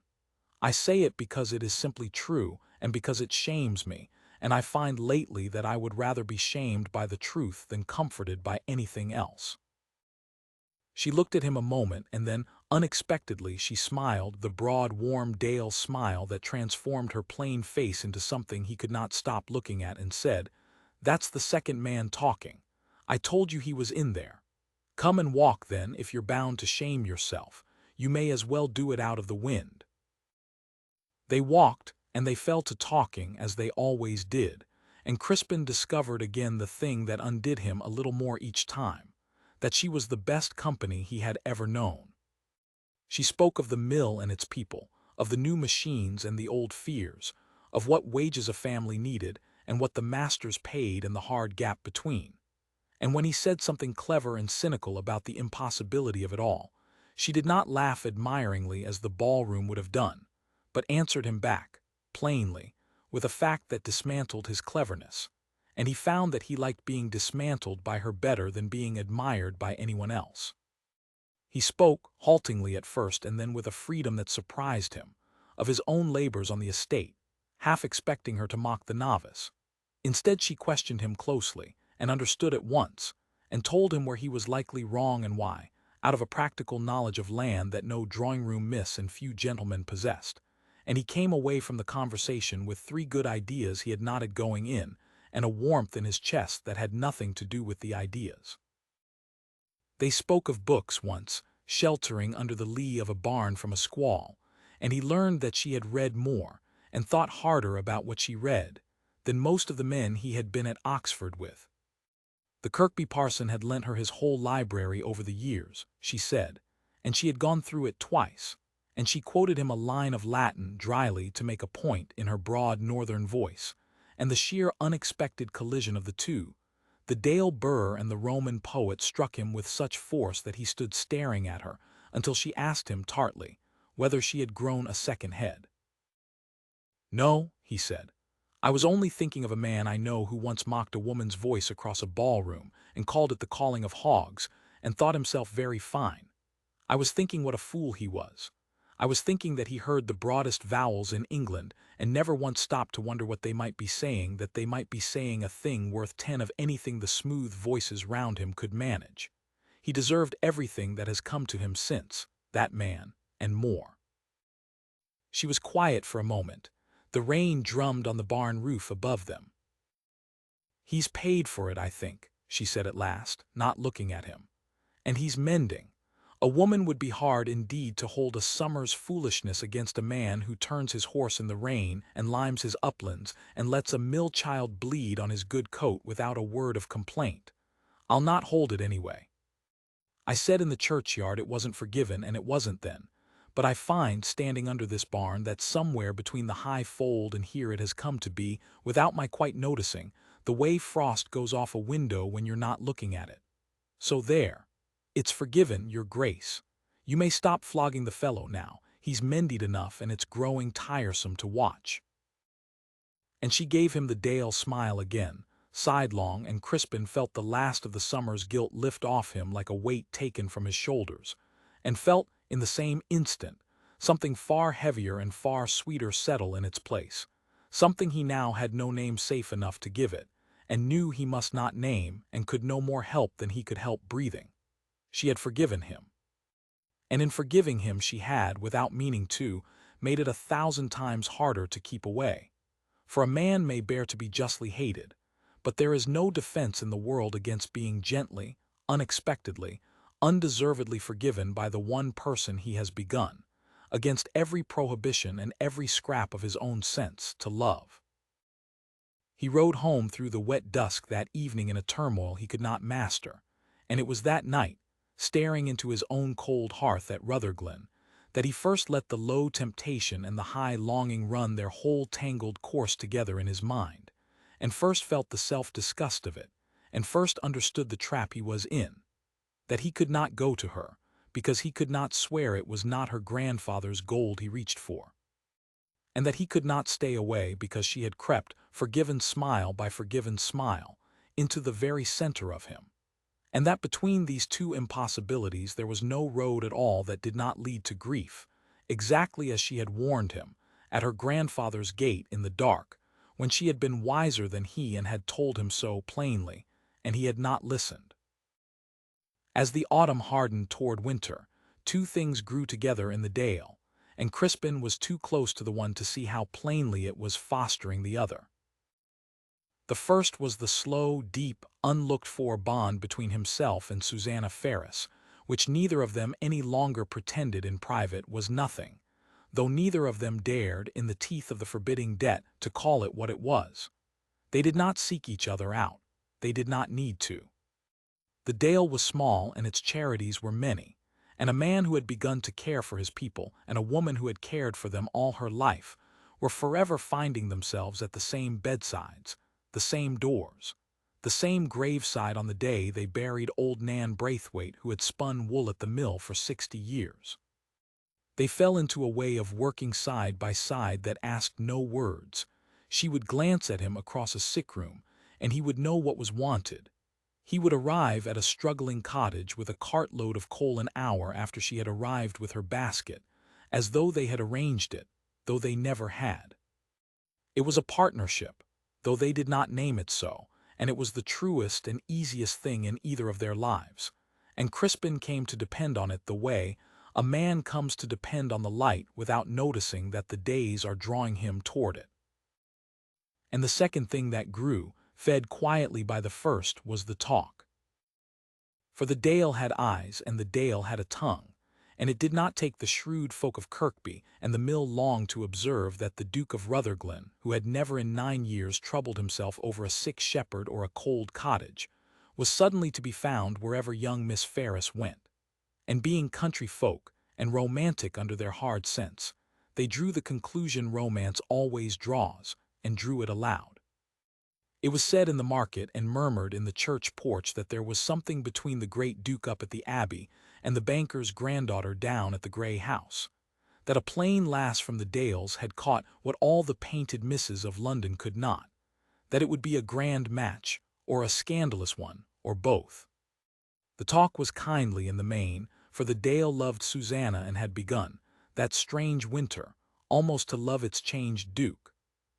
I say it because it is simply true, and because it shames me, and I find lately that I would rather be shamed by the truth than comforted by anything else." She looked at him a moment, and then, unexpectedly, she smiled, the broad, warm Dale smile that transformed her plain face into something he could not stop looking at, and said, "That's the second man talking. I told you he was in there. Come and walk, then, if you're bound to shame yourself. You may as well do it out of the wind." They walked, and they fell to talking, as they always did, and Crispin discovered again the thing that undid him a little more each time, that she was the best company he had ever known. She spoke of the mill and its people, of the new machines and the old fears, of what wages a family needed and what the masters paid and the hard gap between. And when he said something clever and cynical about the impossibility of it all, she did not laugh admiringly as the ballroom would have done, but answered him back, plainly, with a fact that dismantled his cleverness, and he found that he liked being dismantled by her better than being admired by anyone else. He spoke, haltingly at first and then with a freedom that surprised him, of his own labors on the estate, half expecting her to mock the novice. Instead she questioned him closely, and understood at once, and told him where he was likely wrong and why, out of a practical knowledge of land that no drawing-room miss and few gentlemen possessed, and he came away from the conversation with 3 good ideas he had noted going in, and a warmth in his chest that had nothing to do with the ideas. They spoke of books once, sheltering under the lee of a barn from a squall, and he learned that she had read more, and thought harder about what she read, than most of the men he had been at Oxford with. The Kirkby parson had lent her his whole library over the years, she said, and she had gone through it twice, and she quoted him a line of Latin dryly to make a point in her broad northern voice, and the sheer unexpected collision of the two, the Dale Burr and the Roman poet, struck him with such force that he stood staring at her until she asked him tartly whether she had grown a second head. "No," he said, I was only thinking of a man I know who once mocked a woman's voice across a ballroom and called it the calling of hogs and thought himself very fine. I was thinking what a fool he was. I was thinking that he heard the broadest vowels in England and never once stopped to wonder what they might be saying, that they might be saying a thing worth 10 of anything the smooth voices round him could manage. He deserved everything that has come to him since, that man, and more. She was quiet for a moment. The rain drummed on the barn roof above them. "He's paid for it, I think," she said at last, not looking at him. "And he's mending. A woman would be hard indeed to hold a summer's foolishness against a man who turns his horse in the rain and limes his uplands and lets a mill-child bleed on his good coat without a word of complaint. I'll not hold it anyway. I said in the churchyard it wasn't forgiven, and it wasn't then. But I find, standing under this barn, that somewhere between the high fold and here it has come to be, without my quite noticing, the way frost goes off a window when you're not looking at it. So there. It's forgiven, your grace. You may stop flogging the fellow now. He's mended enough, and it's growing tiresome to watch." And she gave him the Dale smile again, sidelong, and Crispin felt the last of the summer's guilt lift off him like a weight taken from his shoulders, and felt, in the same instant, something far heavier and far sweeter settle in its place, something he now had no name safe enough to give it, and knew he must not name, and could no more help than he could help breathing. She had forgiven him. And in forgiving him she had, without meaning to, made it 1,000 times harder to keep away. For a man may bear to be justly hated, but there is no defense in the world against being gently, unexpectedly, undeservedly forgiven by the one person he has begun, against every prohibition and every scrap of his own sense, to love. He rode home through the wet dusk that evening in a turmoil he could not master, and it was that night, staring into his own cold hearth at Rutherglen, that he first let the low temptation and the high longing run their whole tangled course together in his mind, and first felt the self-disgust of it, and first understood the trap he was in, that he could not go to her, because he could not swear it was not her grandfather's gold he reached for, and that he could not stay away because she had crept, forgiven smile by forgiven smile, into the very center of him, and that between these two impossibilities there was no road at all that did not lead to grief, exactly as she had warned him, at her grandfather's gate in the dark, when she had been wiser than he and had told him so plainly, and he had not listened. As the autumn hardened toward winter, two things grew together in the dale, and Crispin was too close to the one to see how plainly it was fostering the other. The first was the slow, deep, unlooked-for bond between himself and Susanna Ferris, which neither of them any longer pretended in private was nothing, though neither of them dared, in the teeth of the forbidding debt, to call it what it was. They did not seek each other out. They did not need to. The dale was small and its charities were many, and a man who had begun to care for his people and a woman who had cared for them all her life were forever finding themselves at the same bedsides, the same doors, the same graveside on the day they buried old Nan Braithwaite, who had spun wool at the mill for 60 years. They fell into a way of working side by side that asked no words. She would glance at him across a sick room, and he would know what was wanted. He would arrive at a struggling cottage with a cartload of coal an hour after she had arrived with her basket, as though they had arranged it, though they never had. It was a partnership, though they did not name it so, and it was the truest and easiest thing in either of their lives, and Crispin came to depend on it the way a man comes to depend on the light without noticing that the days are drawing him toward it. And the second thing that grew, fed quietly by the first, was the talk. For the dale had eyes and the dale had a tongue, and it did not take the shrewd folk of Kirkby and the mill long to observe that the Duke of Rutherglen, who had never in 9 years troubled himself over a sick shepherd or a cold cottage, was suddenly to be found wherever young Miss Ferris went. And being country folk, and romantic under their hard sense, they drew the conclusion romance always draws, and drew it aloud. It was said in the market and murmured in the church porch that there was something between the great Duke up at the Abbey and the banker's granddaughter down at the grey house, that a plain lass from the Dales had caught what all the painted misses of London could not, that it would be a grand match, or a scandalous one, or both. The talk was kindly in the main, for the Dale loved Susanna and had begun, that strange winter, almost to love its changed duke.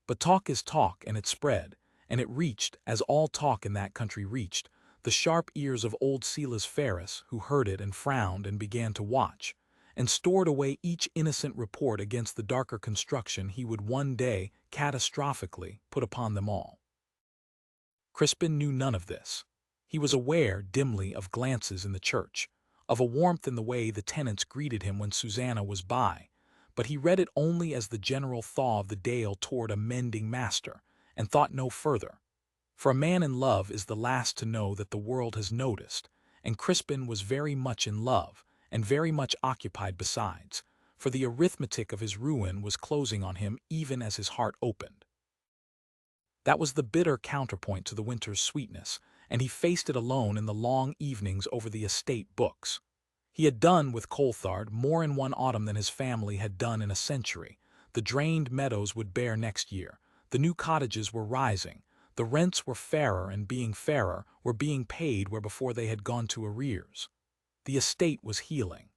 But talk is talk, and it spread, and it reached, as all talk in that country reached, the sharp ears of old Silas Ferris, who heard it and frowned and began to watch, and stored away each innocent report against the darker construction he would one day, catastrophically, put upon them all. Crispin knew none of this. He was aware, dimly, of glances in the church, of a warmth in the way the tenants greeted him when Susanna was by, but he read it only as the general thaw of the Dale toward a mending master, and thought no further. For a man in love is the last to know that the world has noticed, and Crispin was very much in love, and very much occupied besides, for the arithmetic of his ruin was closing on him even as his heart opened. That was the bitter counterpoint to the winter's sweetness, and he faced it alone in the long evenings over the estate books. He had done with Coulthard more in one autumn than his family had done in a century. The drained meadows would bear next year. The new cottages were rising. The rents were fairer, and being fairer, were being paid where before they had gone to arrears. The estate was healing.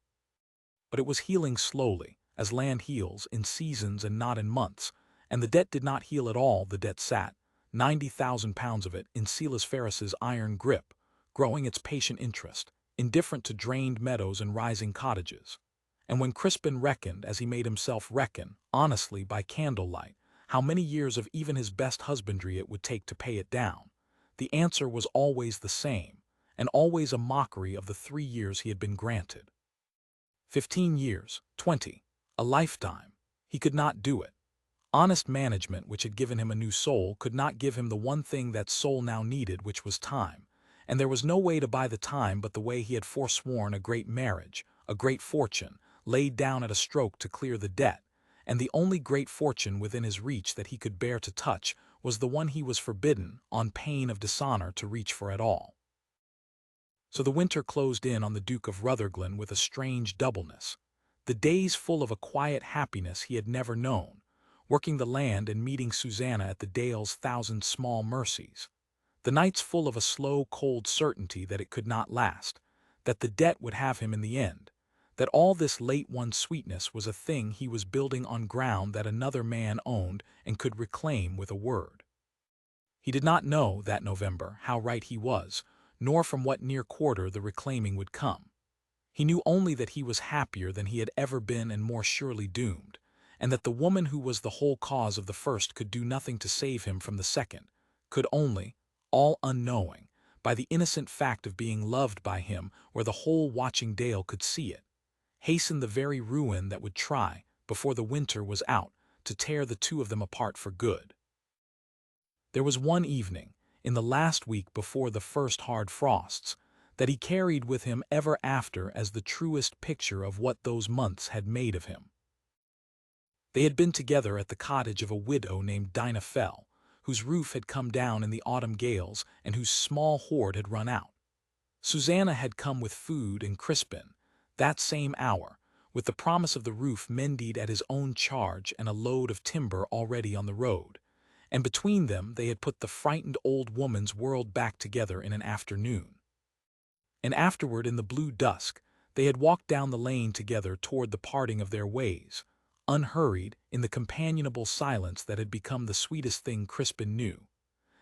But it was healing slowly, as land heals, in seasons and not in months, and the debt did not heal at all. The debt sat, £90,000 of it, in Silas Ferris's iron grip, growing its patient interest, indifferent to drained meadows and rising cottages. And when Crispin reckoned, as he made himself reckon, honestly by candlelight, how many years of even his best husbandry it would take to pay it down, the answer was always the same, and always a mockery of the 3 years he had been granted. 15 years, 20, a lifetime. He could not do it. Honest management, which had given him a new soul, could not give him the one thing that soul now needed, which was time. And there was no way to buy the time but the way he had forsworn a great marriage, a great fortune, laid down at a stroke to clear the debt, and the only great fortune within his reach that he could bear to touch was the one he was forbidden, on pain of dishonor, to reach for at all. So the winter closed in on the Duke of Rutherglen with a strange doubleness. The days full of a quiet happiness he had never known, working the land and meeting Susanna at the Dale's thousand small mercies. The nights full of a slow, cold certainty that it could not last, that the debt would have him in the end, that all this late-won sweetness was a thing he was building on ground that another man owned and could reclaim with a word. He did not know, that November, how right he was, nor from what near quarter the reclaiming would come. He knew only that he was happier than he had ever been and more surely doomed, and that the woman who was the whole cause of the first could do nothing to save him from the second, could only, all unknowing, by the innocent fact of being loved by him where the whole watching Dale could see it, hasten the very ruin that would try, before the winter was out, to tear the two of them apart for good. There was one evening, in the last week before the first hard frosts, that he carried with him ever after as the truest picture of what those months had made of him. They had been together at the cottage of a widow named Dinah Fell, whose roof had come down in the autumn gales and whose small hoard had run out. Susanna had come with food, and Crispin, that same hour, with the promise of the roof mended at his own charge and a load of timber already on the road, and between them they had put the frightened old woman's world back together in an afternoon. And afterward, in the blue dusk, they had walked down the lane together toward the parting of their ways, unhurried, in the companionable silence that had become the sweetest thing Crispin knew.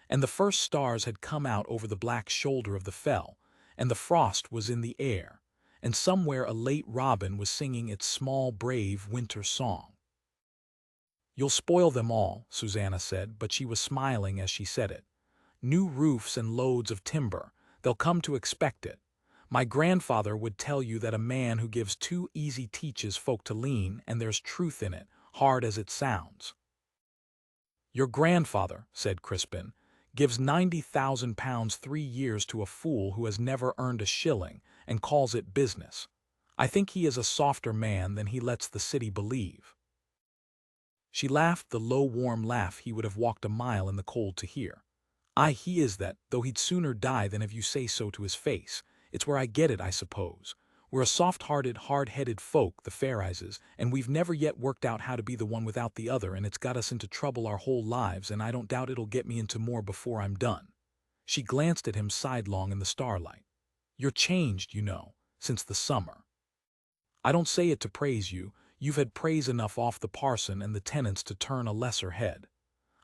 And the first stars had come out over the black shoulder of the fell, and the frost was in the air, and somewhere a late robin was singing its small, brave winter song. "You'll spoil them all," Susanna said, but she was smiling as she said it. "New roofs and loads of timber, they'll come to expect it. My grandfather would tell you that a man who gives too easy teaches folk to lean, and there's truth in it, hard as it sounds." "Your grandfather," said Crispin, "gives £90,000 3 years to a fool who has never earned a shilling, and calls it business. I think he is a softer man than he lets the city believe." She laughed the low, warm laugh he would have walked a mile in the cold to hear. "Aye, he is that, though he'd sooner die than have you say so to his face. It's where I get it, I suppose. We're a soft-hearted, hard-headed folk, the Ferrises, and we've never yet worked out how to be the one without the other, and it's got us into trouble our whole lives, and I don't doubt it'll get me into more before I'm done." She glanced at him sidelong in the starlight. "You're changed, you know, since the summer. I don't say it to praise you. You've had praise enough off the parson and the tenants to turn a lesser head.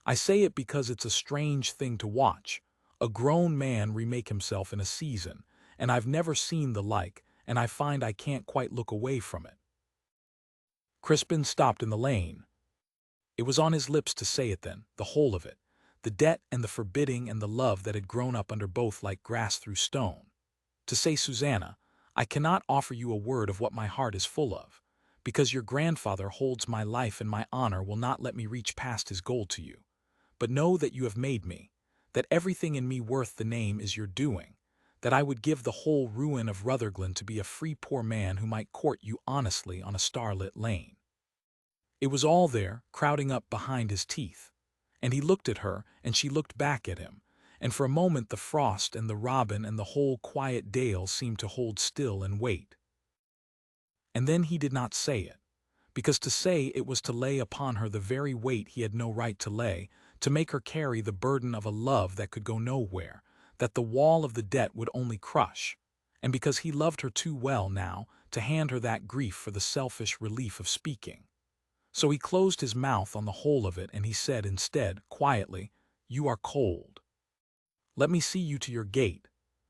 I say it because it's a strange thing to watch, a grown man remake himself in a season, and I've never seen the like, and I find I can't quite look away from it." Crispin stopped in the lane. It was on his lips to say it then, the whole of it, the debt and the forbidding and the love that had grown up under both like grass through stone. To say, "Susanna, I cannot offer you a word of what my heart is full of, because your grandfather holds my life and my honor will not let me reach past his gold to you. But know that you have made me, that everything in me worth the name is your doing, that I would give the whole ruin of Rutherglen to be a free poor man who might court you honestly on a starlit lane." It was all there, crowding up behind his teeth. And he looked at her, and she looked back at him, and for a moment the frost and the robin and the whole quiet dale seemed to hold still and wait. And then he did not say it, because to say it was to lay upon her the very weight he had no right to lay, to make her carry the burden of a love that could go nowhere, that the wall of the debt would only crush, and because he loved her too well now to hand her that grief for the selfish relief of speaking. So he closed his mouth on the whole of it, and he said instead, quietly, "You are cold. Let me see you to your gate."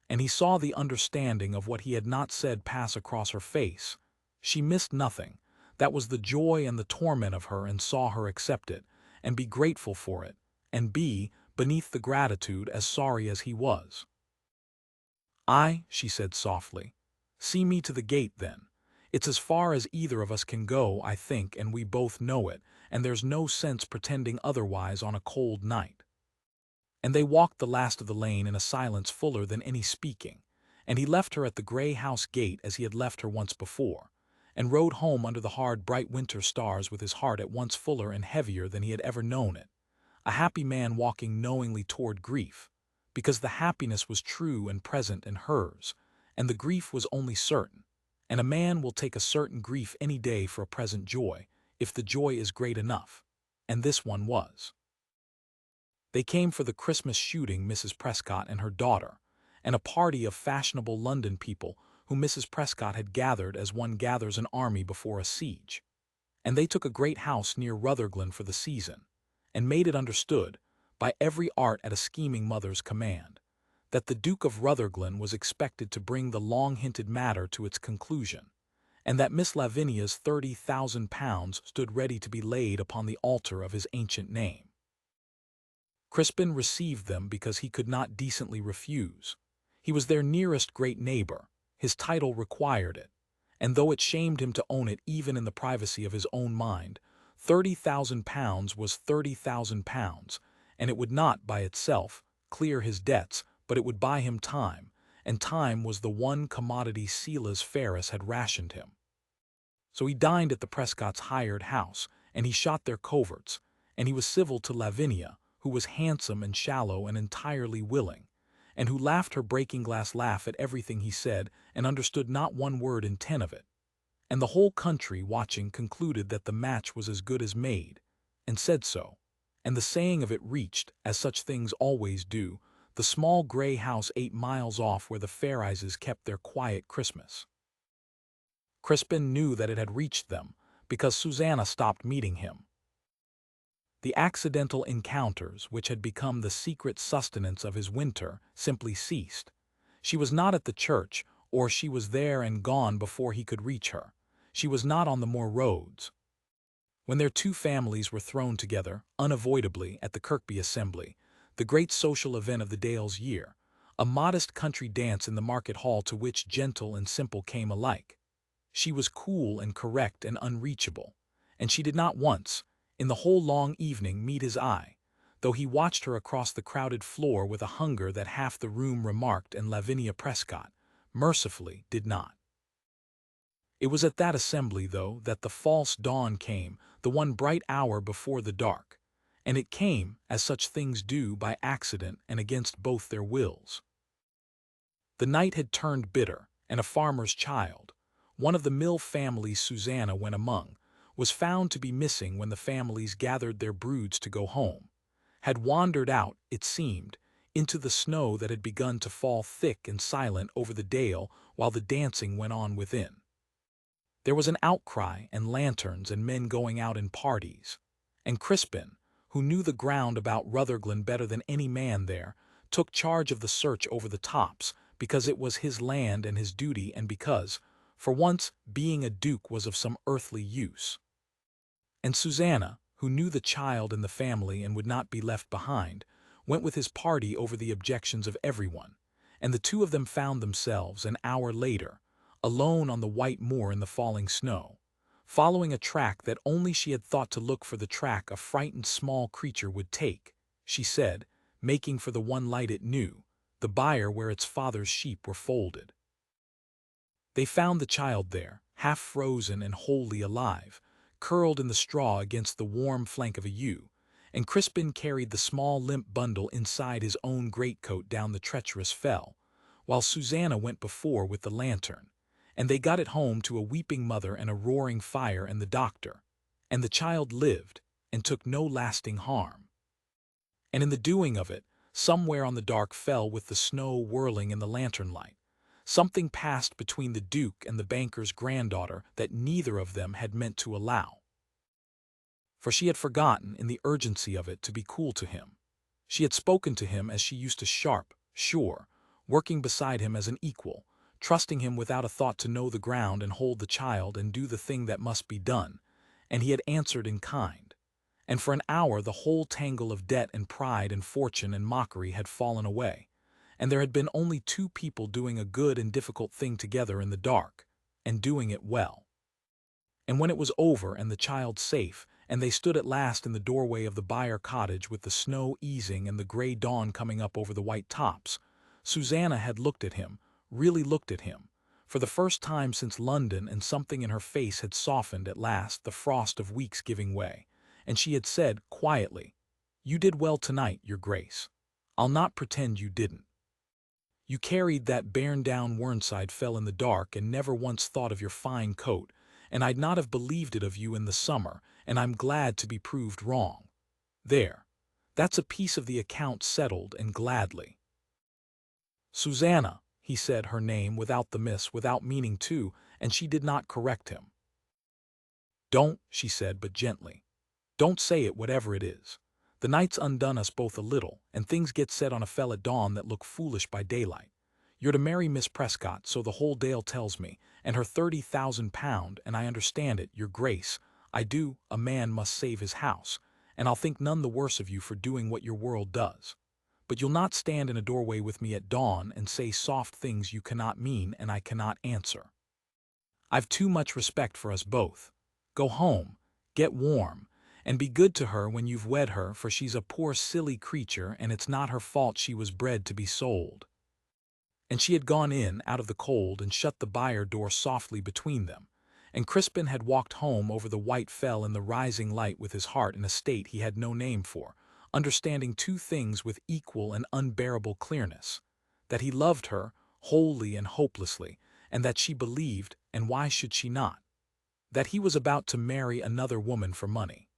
And he saw the understanding of what he had not said pass across her face. She missed nothing. That was the joy and the torment of her, and saw her accept it, and be grateful for it, and be, beneath the gratitude, as sorry as he was. "Aye," she said softly. "See me to the gate, then. It's as far as either of us can go, I think, and we both know it, and there's no sense pretending otherwise on a cold night." And they walked the last of the lane in a silence fuller than any speaking, and he left her at the grey house gate as he had left her once before, and rode home under the hard, bright winter stars with his heart at once fuller and heavier than he had ever known it, a happy man walking knowingly toward grief, because the happiness was true and present and hers, and the grief was only certain, and a man will take a certain grief any day for a present joy, if the joy is great enough, and this one was. They came for the Christmas shooting, Mrs. Prescott and her daughter, and a party of fashionable London people whom Mrs. Prescott had gathered as one gathers an army before a siege. And they took a great house near Rutherglen for the season, and made it understood, by every art at a scheming mother's command, that the Duke of Rutherglen was expected to bring the long-hinted matter to its conclusion, and that Miss Lavinia's £30,000 stood ready to be laid upon the altar of his ancient name. Crispin received them because he could not decently refuse. He was their nearest great neighbor, his title required it, and though it shamed him to own it even in the privacy of his own mind, £30,000 was £30,000, and it would not, by itself, clear his debts, but it would buy him time, and time was the one commodity Silas Ferris had rationed him. So he dined at the Prescotts' hired house, and he shot their coverts, and he was civil to Lavinia, who was handsome and shallow and entirely willing, and who laughed her breaking-glass laugh at everything he said and understood not one word in 10 of it. And the whole country, watching, concluded that the match was as good as made, and said so, and the saying of it reached, as such things always do, the small grey house 8 miles off where the Ferrises kept their quiet Christmas. Crispin knew that it had reached them, because Susanna stopped meeting him. The accidental encounters, which had become the secret sustenance of his winter, simply ceased. She was not at the church, or she was there and gone before he could reach her. She was not on the moor roads. When their two families were thrown together, unavoidably, at the Kirkby Assembly, the great social event of the Dale's year, a modest country dance in the market hall to which gentle and simple came alike, she was cool and correct and unreachable, and she did not once, in the whole long evening, meet his eye, though he watched her across the crowded floor with a hunger that half the room remarked and Lavinia Prescott, mercifully, did not. It was at that assembly, though, that the false dawn came, the one bright hour before the dark, and it came, as such things do, by accident and against both their wills. The night had turned bitter, and a farmer's child, one of the Mill family's Susanna went among, was found to be missing when the families gathered their broods to go home, had wandered out, it seemed, into the snow that had begun to fall thick and silent over the dale while the dancing went on within. There was an outcry and lanterns and men going out in parties, and Crispin, who knew the ground about Rutherglen better than any man there, took charge of the search over the tops because it was his land and his duty and because, for once, being a duke was of some earthly use. And Susanna, who knew the child and the family and would not be left behind, went with his party over the objections of everyone, and the two of them found themselves, an hour later, alone on the white moor in the falling snow, following a track that only she had thought to look for the track a frightened small creature would take, she said, making for the one light it knew, the byre where its father's sheep were folded. They found the child there, half frozen and wholly alive, curled in the straw against the warm flank of a ewe, and Crispin carried the small limp bundle inside his own greatcoat down the treacherous fell, while Susanna went before with the lantern, and they got it home to a weeping mother and a roaring fire and the doctor, and the child lived and took no lasting harm. And in the doing of it, somewhere on the dark fell with the snow whirling in the lantern light, something passed between the Duke and the banker's granddaughter that neither of them had meant to allow. For she had forgotten, in the urgency of it, to be cool to him. She had spoken to him as she used to sharp, sure, working beside him as an equal, trusting him without a thought to know the ground and hold the child and do the thing that must be done, and he had answered in kind. And for an hour the whole tangle of debt and pride and fortune and mockery had fallen away, and there had been only two people doing a good and difficult thing together in the dark, and doing it well. And when it was over and the child safe, and they stood at last in the doorway of the Byre cottage with the snow easing and the gray dawn coming up over the white tops, Susanna had looked at him, really looked at him, for the first time since London, and something in her face had softened at last, the frost of weeks giving way, and she had said quietly, "You did well tonight, your grace. I'll not pretend you didn't. You carried that bairn down Whernside Fell in the dark and never once thought of your fine coat, and I'd not have believed it of you in the summer, and I'm glad to be proved wrong. There, that's a piece of the account settled, and gladly." "Susanna," he said her name without the miss, without meaning to, and she did not correct him. "Don't," she said, but gently. "Don't say it, whatever it is. The night's undone us both a little, and things get said on a fell at dawn that look foolish by daylight. You're to marry Miss Prescott, so the whole dale tells me, and her £30,000, and I understand it, your grace. I do. A man must save his house, and I'll think none the worse of you for doing what your world does. But you'll not stand in a doorway with me at dawn and say soft things you cannot mean and I cannot answer. I've too much respect for us both. Go home, get warm, and be good to her when you've wed her, for she's a poor silly creature and it's not her fault she was bred to be sold." And she had gone in out of the cold and shut the byre door softly between them, and Crispin had walked home over the white fell in the rising light with his heart in a state he had no name for, understanding two things with equal and unbearable clearness: that he loved her wholly and hopelessly, and that she believed, and why should she not, that he was about to marry another woman for money.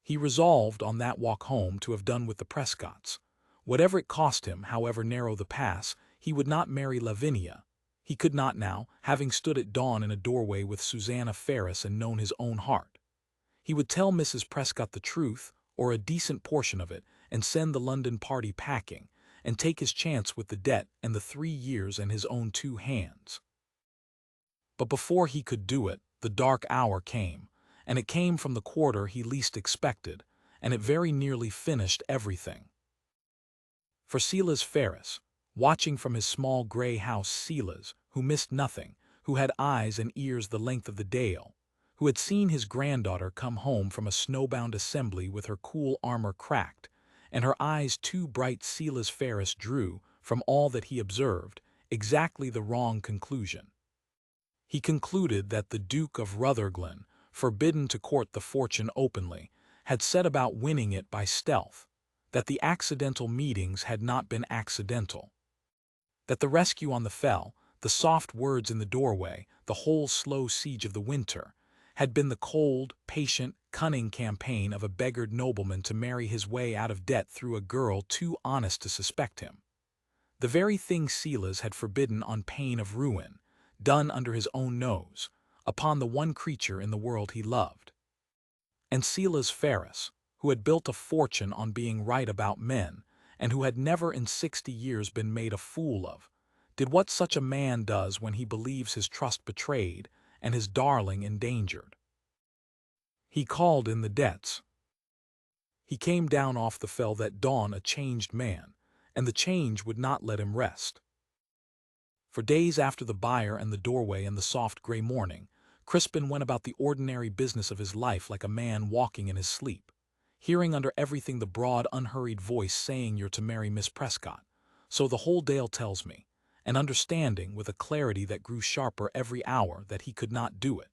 He resolved on that walk home to have done with the Prescotts. Whatever it cost him, however narrow the pass, he would not marry Lavinia. He could not now, having stood at dawn in a doorway with Susanna Ferris and known his own heart. He would tell Mrs. Prescott the truth, or a decent portion of it, and send the London party packing, and take his chance with the debt and the 3 years and his own 2 hands. But before he could do it, the dark hour came, and it came from the quarter he least expected, and it very nearly finished everything. For Silas Ferris, watching from his small grey house, Silas, who missed nothing, who had eyes and ears the length of the dale, who had seen his granddaughter come home from a snowbound assembly with her cool armor cracked, and her eyes too bright, Silas Ferris drew, from all that he observed, exactly the wrong conclusion. He concluded that the Duke of Rutherglen, forbidden to court the fortune openly, had set about winning it by stealth, that the accidental meetings had not been accidental, that the rescue on the fell, The soft words in the doorway, the whole slow siege of the winter, had been the cold, patient, cunning campaign of a beggared nobleman to marry his way out of debt through a girl too honest to suspect him. The very thing Silas had forbidden on pain of ruin, done under his own nose, upon the one creature in the world he loved. And Silas Ferris, who had built a fortune on being right about men, and who had never in 60 years been made a fool of, did what such a man does when he believes his trust betrayed and his darling endangered. He called in the debts. He came down off the fell that dawn a changed man, and the change would not let him rest. For days after the buyer and the doorway and the soft gray morning, Crispin went about the ordinary business of his life like a man walking in his sleep, hearing under everything the broad, unhurried voice saying you're to marry Miss Prescott, so the whole Dale tells me, and understanding with a clarity that grew sharper every hour that he could not do it.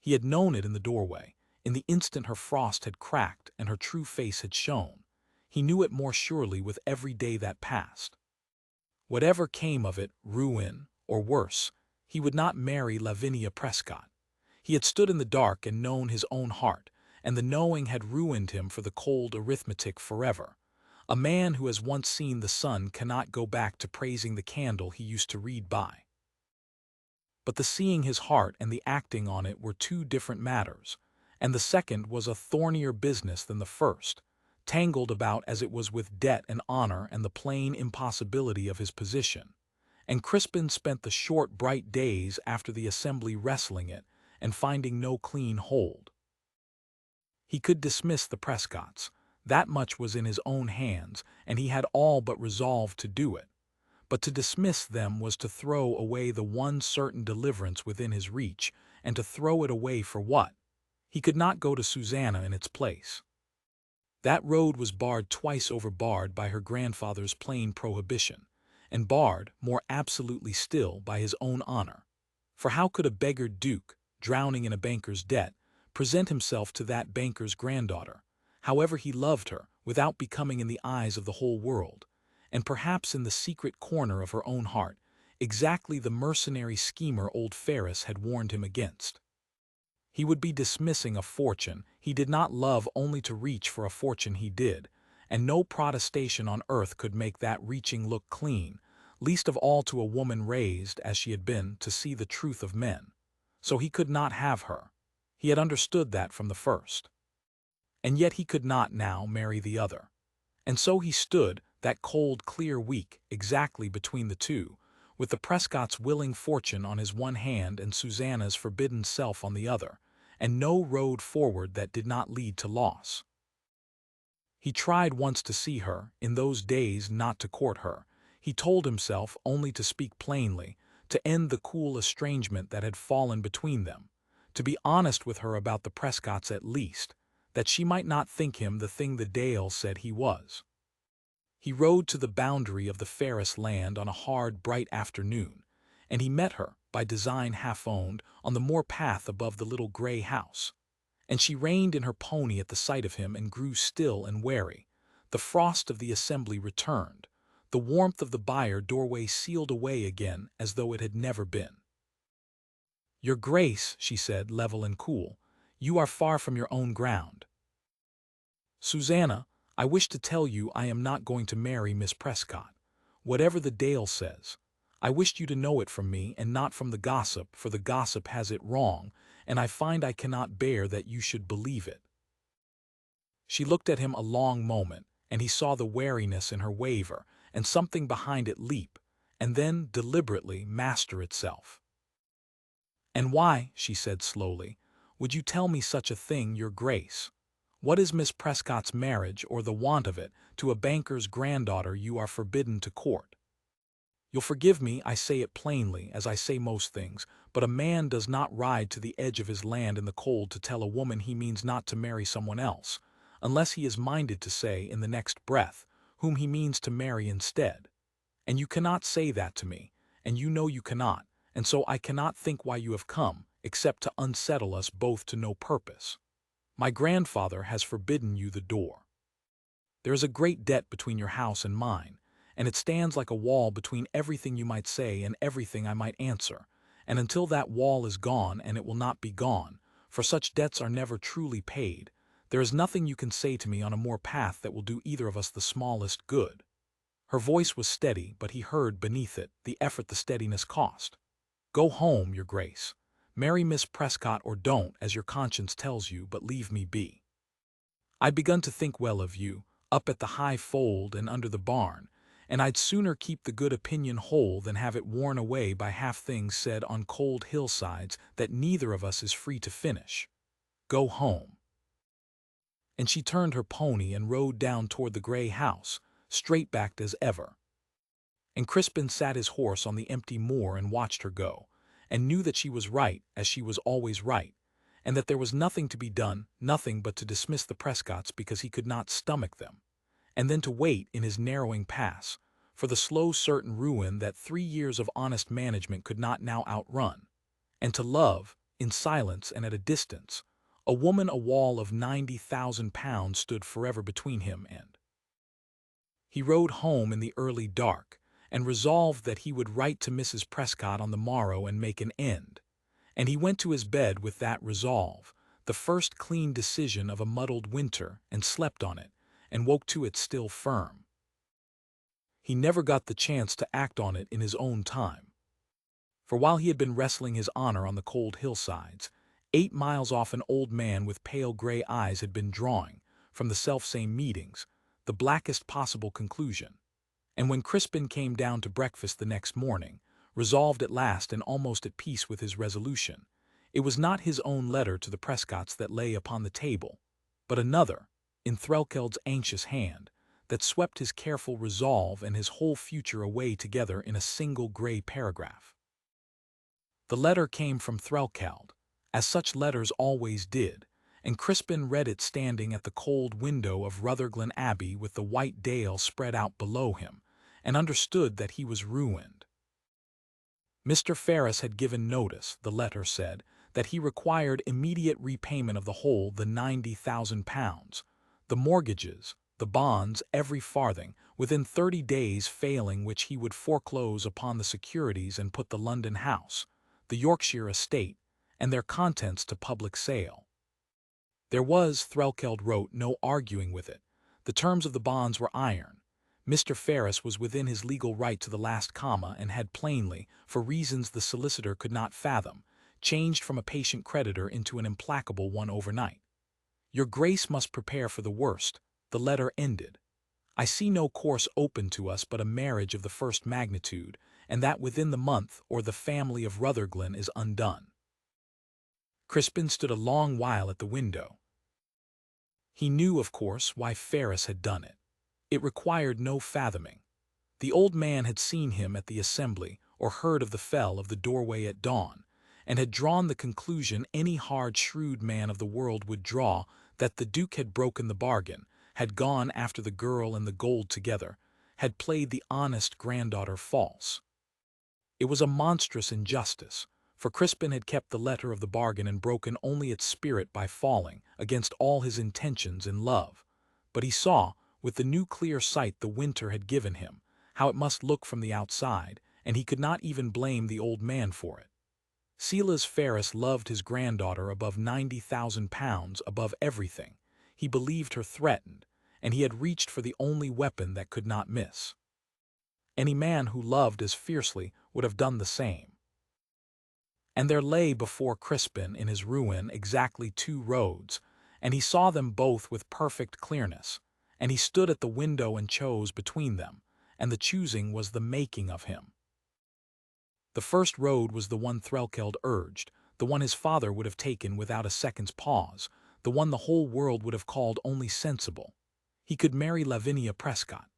He had known it in the doorway, in the instant her frost had cracked and her true face had shone. He knew it more surely with every day that passed. Whatever came of it, ruin, or worse, he would not marry Lavinia Prescott. He had stood in the dark and known his own heart, and the knowing had ruined him for the cold arithmetic forever. A man who has once seen the sun cannot go back to praising the candle he used to read by. But the seeing his heart and the acting on it were two different matters, and the second was a thornier business than the first, tangled about as it was with debt and honor and the plain impossibility of his position. And Crispin spent the short, bright days after the assembly wrestling it and finding no clean hold. He could dismiss the Prescotts. That much was in his own hands, and he had all but resolved to do it. But to dismiss them was to throw away the one certain deliverance within his reach, and to throw it away for what? He could not go to Susanna in its place. That road was barred twice over barred by her grandfather's plain prohibition, and barred, more absolutely still, by his own honor. For how could a beggared duke, drowning in a banker's debt, present himself to that banker's granddaughter, however he loved her, without becoming in the eyes of the whole world, and perhaps in the secret corner of her own heart, exactly the mercenary schemer old Ferris had warned him against? He would be dismissing a fortune he did not love only to reach for a fortune he did, and no protestation on earth could make that reaching look clean, least of all to a woman raised, as she had been, to see the truth of men. So he could not have her. He had understood that from the first. And yet he could not now marry the other. And so he stood, that cold, clear week, exactly between the two, with the Prescott's willing fortune on his one hand and Susanna's forbidden self on the other, and no road forward that did not lead to loss. He tried once to see her, in those days not to court her. He told himself only to speak plainly, to end the cool estrangement that had fallen between them, to be honest with her about the Prescotts at least, that she might not think him the thing the Dale said he was. He rode to the boundary of the Ferris land on a hard, bright afternoon, and he met her, by design half-owned, on the moor path above the little gray house. And she reined in her pony at the sight of him and grew still and wary. The frost of the assembly returned. The warmth of the byre doorway sealed away again as though it had never been. "Your Grace," she said, level and cool, "you are far from your own ground. Susanna, I wish to tell you I am not going to marry Miss Prescott, whatever the Dale says. I wished you to know it from me and not from the gossip, for the gossip has it wrong, and I find I cannot bear that you should believe it." She looked at him a long moment, and he saw the wariness in her waver, and something behind it leap, and then, deliberately, master itself. "And why," she said slowly, "would you tell me such a thing, your Grace? What is Miss Prescott's marriage, or the want of it, to a banker's granddaughter you are forbidden to court? You'll forgive me, I say it plainly, as I say most things, but a man does not ride to the edge of his land in the cold to tell a woman he means not to marry someone else, unless he is minded to say, in the next breath, whom he means to marry instead. And you cannot say that to me, and you know you cannot, and so I cannot think why you have come, except to unsettle us both to no purpose. My grandfather has forbidden you the door. There is a great debt between your house and mine, and it stands like a wall between everything you might say and everything I might answer. And until that wall is gone, and it will not be gone, for such debts are never truly paid, there is nothing you can say to me on a more path that will do either of us the smallest good." Her voice was steady, but he heard beneath it the effort the steadiness cost. "Go home, your grace. Marry Miss Prescott or don't, as your conscience tells you, but leave me be. I'd begun to think well of you, up at the high fold and under the barn, and I'd sooner keep the good opinion whole than have it worn away by half things said on cold hillsides that neither of us is free to finish. Go home." And she turned her pony and rode down toward the gray house, straight-backed as ever. And Crispin sat his horse on the empty moor and watched her go, and knew that she was right, as she was always right, and that there was nothing to be done, nothing but to dismiss the Prescotts because he could not stomach them, and then to wait in his narrowing pass for the slow certain ruin that 3 years of honest management could not now outrun, and to love, in silence and at a distance, a woman. A wall of £90,000 stood forever between him and. He rode home in the early dark, and resolved that he would write to Mrs. Prescott on the morrow and make an end. And he went to his bed with that resolve, the first clean decision of a muddled winter, and slept on it, and woke to it still firm. He never got the chance to act on it in his own time. For while he had been wrestling his honor on the cold hillsides, 8 miles off an old man with pale gray eyes had been drawing, from the selfsame meetings, the blackest possible conclusion. And when Crispin came down to breakfast the next morning, resolved at last and almost at peace with his resolution, it was not his own letter to the Prescotts that lay upon the table, but another, in Threlkeld's anxious hand, that swept his careful resolve and his whole future away together in a single gray paragraph. The letter came from Threlkeld, as such letters always did, and Crispin read it standing at the cold window of Rutherglen Abbey with the white dale spread out below him, and understood that he was ruined. Mr. Ferris had given notice, the letter said, that he required immediate repayment of the whole, the £90,000, the mortgages, the bonds, every farthing, within 30 days, failing which he would foreclose upon the securities and put the London house, the Yorkshire estate, and their contents to public sale. There was, Threlkeld wrote, no arguing with it. The terms of the bonds were iron. Mr. Ferris was within his legal right to the last comma, and had plainly, for reasons the solicitor could not fathom, changed from a patient creditor into an implacable one overnight. "Your Grace must prepare for the worst," the letter ended. "I see no course open to us but a marriage of the first magnitude, and that within the month, or the family of Rutherglen is undone." Crispin stood a long while at the window. He knew, of course, why Ferris had done it. It required no fathoming. The old man had seen him at the assembly, or heard of the fell of the doorway at dawn, and had drawn the conclusion any hard, shrewd man of the world would draw, that the Duke had broken the bargain, had gone after the girl and the gold together, had played the honest granddaughter false. It was a monstrous injustice, for Crispin had kept the letter of the bargain and broken only its spirit by falling against all his intentions in love. But he saw, with the new clear sight the winter had given him, how it must look from the outside, and he could not even blame the old man for it. Silas Ferris loved his granddaughter above £90,000, above everything. He believed her threatened, and he had reached for the only weapon that could not miss. Any man who loved as fiercely would have done the same. And there lay before Crispin in his ruin exactly 2 roads, and he saw them both with perfect clearness, and he stood at the window and chose between them, and the choosing was the making of him. The first road was the one Threlkeld urged, the one his father would have taken without a second's pause, the one the whole world would have called only sensible. He could marry Lavinia Prescott.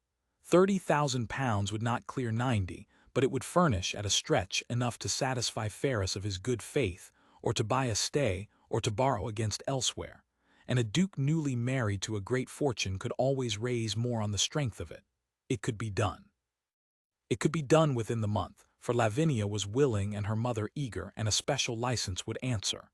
£30,000 would not clear 90, but it would furnish, at a stretch, enough to satisfy Ferris of his good faith, or to buy a stay, or to borrow against elsewhere. And a duke newly married to a great fortune could always raise more on the strength of it. It could be done. It could be done within the month, for Lavinia was willing and her mother eager, and a special license would answer.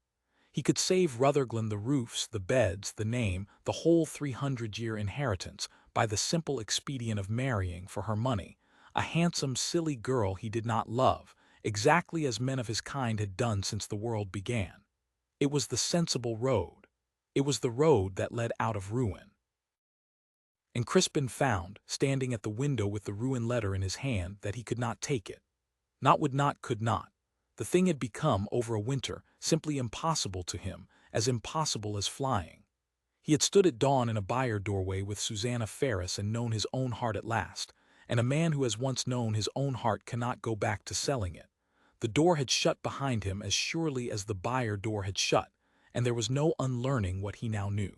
He could save Rutherglen the roofs, the beds, the name, the whole 300-year inheritance by the simple expedient of marrying, for her money, a handsome, silly girl he did not love, exactly as men of his kind had done since the world began. It was the sensible road. It was the road that led out of ruin. And Crispin found, standing at the window with the ruined letter in his hand, that he could not take it. Not would not, could not. The thing had become, over a winter, simply impossible to him, as impossible as flying. He had stood at dawn in a byre doorway with Susanna Ferris and known his own heart at last, and a man who has once known his own heart cannot go back to selling it. The door had shut behind him as surely as the byre door had shut, and there was no unlearning what he now knew.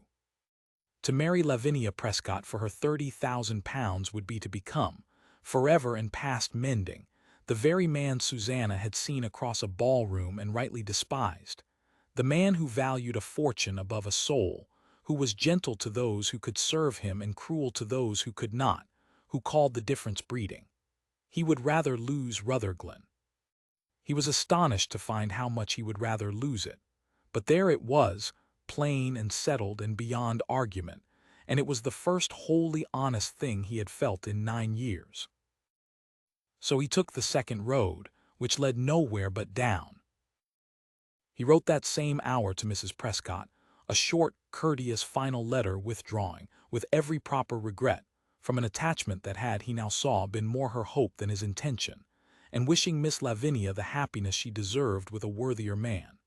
To marry Lavinia Prescott for her £30,000 would be to become, forever and past mending, the very man Susanna had seen across a ballroom and rightly despised, the man who valued a fortune above a soul, who was gentle to those who could serve him and cruel to those who could not, who called the difference breeding. He would rather lose Rutherglen. He was astonished to find how much he would rather lose it. But there it was, plain and settled and beyond argument, and it was the first wholly honest thing he had felt in 9 years. So he took the second road, which led nowhere but down. He wrote that same hour to Mrs. Prescott, a short, courteous, final letter withdrawing, with every proper regret, from an attachment that had, he now saw, been more her hope than his intention, and wishing Miss Lavinia the happiness she deserved with a worthier man.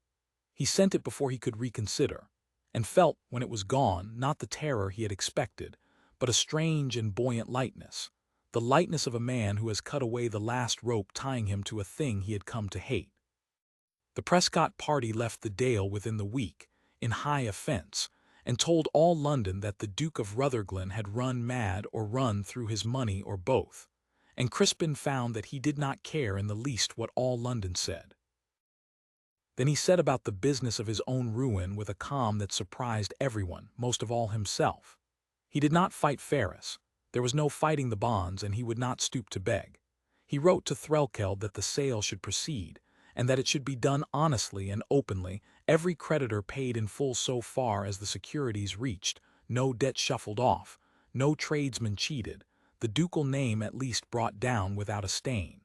He sent it before he could reconsider, and felt, when it was gone, not the terror he had expected, but a strange and buoyant lightness, the lightness of a man who has cut away the last rope tying him to a thing he had come to hate. The Prescott party left the Dale within the week, in high offence, and told all London that the Duke of Rutherglen had run mad or run through his money or both, and Crispin found that he did not care in the least what all London said. Then he set about the business of his own ruin with a calm that surprised everyone, most of all himself. He did not fight Ferris. There was no fighting the bonds, and he would not stoop to beg. He wrote to Threlkeld that the sale should proceed, and that it should be done honestly and openly, every creditor paid in full so far as the securities reached, no debt shuffled off, no tradesman cheated, the ducal name at least brought down without a stain.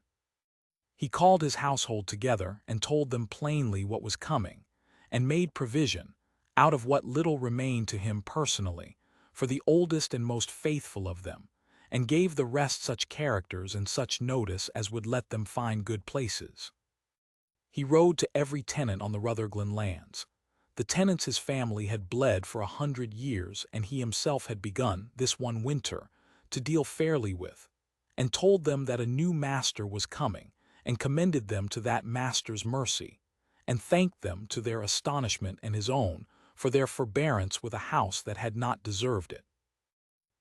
He called his household together and told them plainly what was coming, and made provision, out of what little remained to him personally, for the oldest and most faithful of them, and gave the rest such characters and such notice as would let them find good places. He rode to every tenant on the Rutherglen lands. The tenants his family had bled for 100 years, and he himself had begun, this one winter, to deal fairly with, and told them that a new master was coming, and commended them to that master's mercy, and thanked them, to their astonishment and his own, for their forbearance with a house that had not deserved it.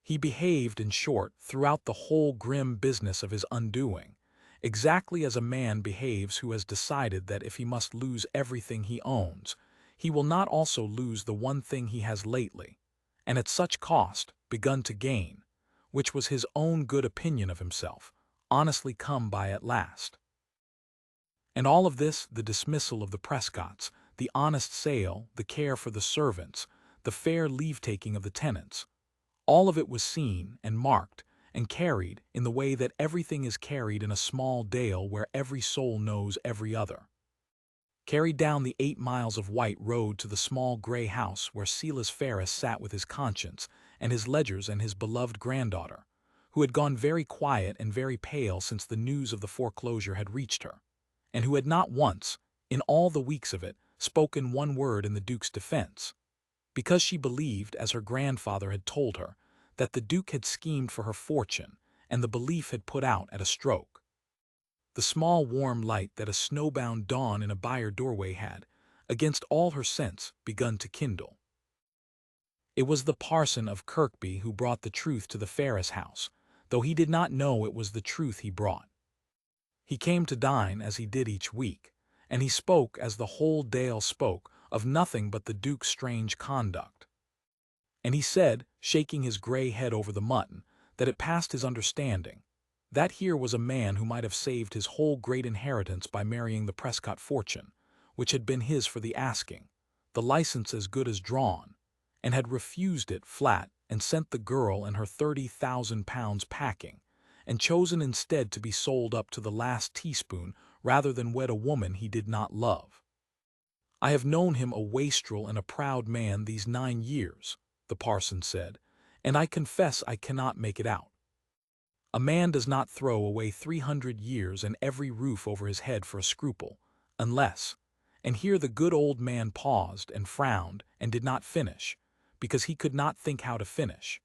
He behaved, in short, throughout the whole grim business of his undoing, exactly as a man behaves who has decided that if he must lose everything he owns, he will not also lose the one thing he has lately, and at such cost, begun to gain, which was his own good opinion of himself, honestly come by at last. And all of this, the dismissal of the Prescotts, the honest sale, the care for the servants, the fair leave-taking of the tenants, all of it was seen and marked and carried in the way that everything is carried in a small dale where every soul knows every other. Carried down the 8 miles of white road to the small grey house where Silas Ferris sat with his conscience and his ledgers and his beloved granddaughter, who had gone very quiet and very pale since the news of the foreclosure had reached her, and who had not once, in all the weeks of it, spoken one word in the Duke's defense, because she believed, as her grandfather had told her, that the Duke had schemed for her fortune, and the belief had put out at a stroke. The small warm light that a snowbound dawn in a byre doorway had, against all her sense, begun to kindle. It was the parson of Kirkby who brought the truth to the Ferris house, though he did not know it was the truth he brought. He came to dine as he did each week, and he spoke, as the whole Dale spoke, of nothing but the Duke's strange conduct. And he said, shaking his grey head over the mutton, that it passed his understanding, that here was a man who might have saved his whole great inheritance by marrying the Prescott fortune, which had been his for the asking, the license as good as drawn, and had refused it flat and sent the girl and her £30,000 packing, and chosen instead to be sold up to the last teaspoon rather than wed a woman he did not love. I have known him a wastrel and a proud man these 9 years, the parson said, and I confess I cannot make it out. A man does not throw away 300 years and every roof over his head for a scruple, unless— and here the good old man paused and frowned and did not finish, because he could not think how to finish.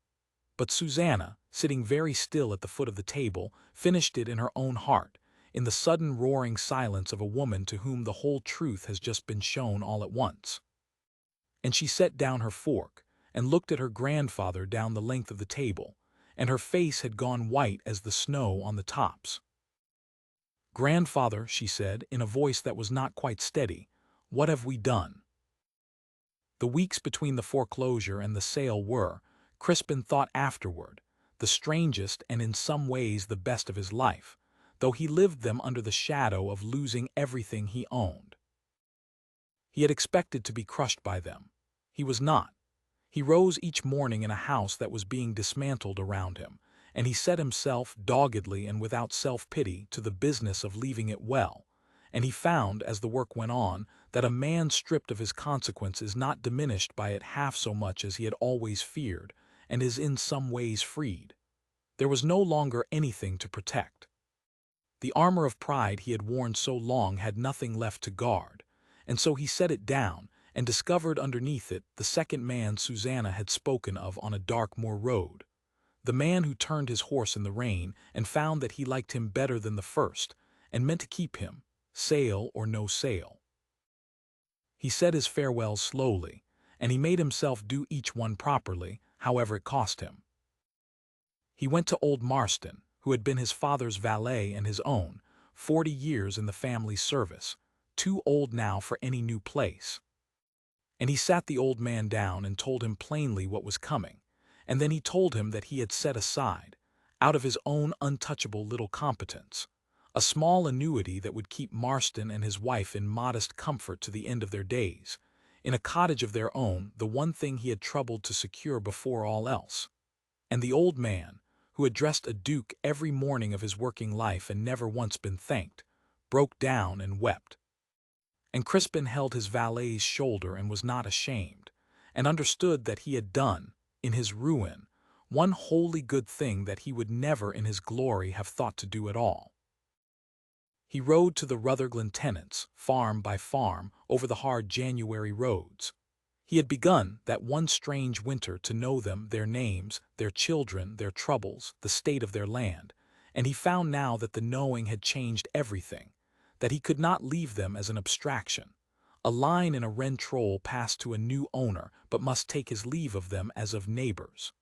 But Susanna, sitting very still at the foot of the table, finished it in her own heart, in the sudden roaring silence of a woman to whom the whole truth has just been shown all at once. And she set down her fork, and looked at her grandfather down the length of the table, and her face had gone white as the snow on the tops. "Grandfather," she said, in a voice that was not quite steady, "what have we done?" The weeks between the foreclosure and the sale were, Crispin thought afterward, the strangest and in some ways the best of his life, though he lived them under the shadow of losing everything he owned. He had expected to be crushed by them. He was not. He rose each morning in a house that was being dismantled around him, and he set himself doggedly and without self-pity to the business of leaving it well, and he found, as the work went on, that a man stripped of his consequence is not diminished by it half so much as he had always feared, and is in some ways freed. There was no longer anything to protect. The armor of pride he had worn so long had nothing left to guard, and so he set it down, and discovered underneath it the second man Susanna had spoken of on a dark moor road, the man who turned his horse in the rain and found that he liked him better than the first, and meant to keep him, sale or no sale. He said his farewells slowly, and he made himself do each one properly, however it cost him. He went to old Marston, who had been his father's valet and his own, 40 years in the family service, too old now for any new place. And he sat the old man down and told him plainly what was coming, and then he told him that he had set aside, out of his own untouchable little competence, a small annuity that would keep Marston and his wife in modest comfort to the end of their days, in a cottage of their own, the one thing he had troubled to secure before all else. And the old man, who had dressed a duke every morning of his working life and never once been thanked, broke down and wept. And Crispin held his valet's shoulder and was not ashamed, and understood that he had done, in his ruin, one wholly good thing that he would never in his glory have thought to do at all. He rode to the Rutherglen tenants, farm by farm, over the hard January roads. He had begun, that one strange winter, to know them, their names, their children, their troubles, the state of their land, and he found now that the knowing had changed everything, that he could not leave them as an abstraction, a line in a rentroll passed to a new owner, but must take his leave of them as of neighbors.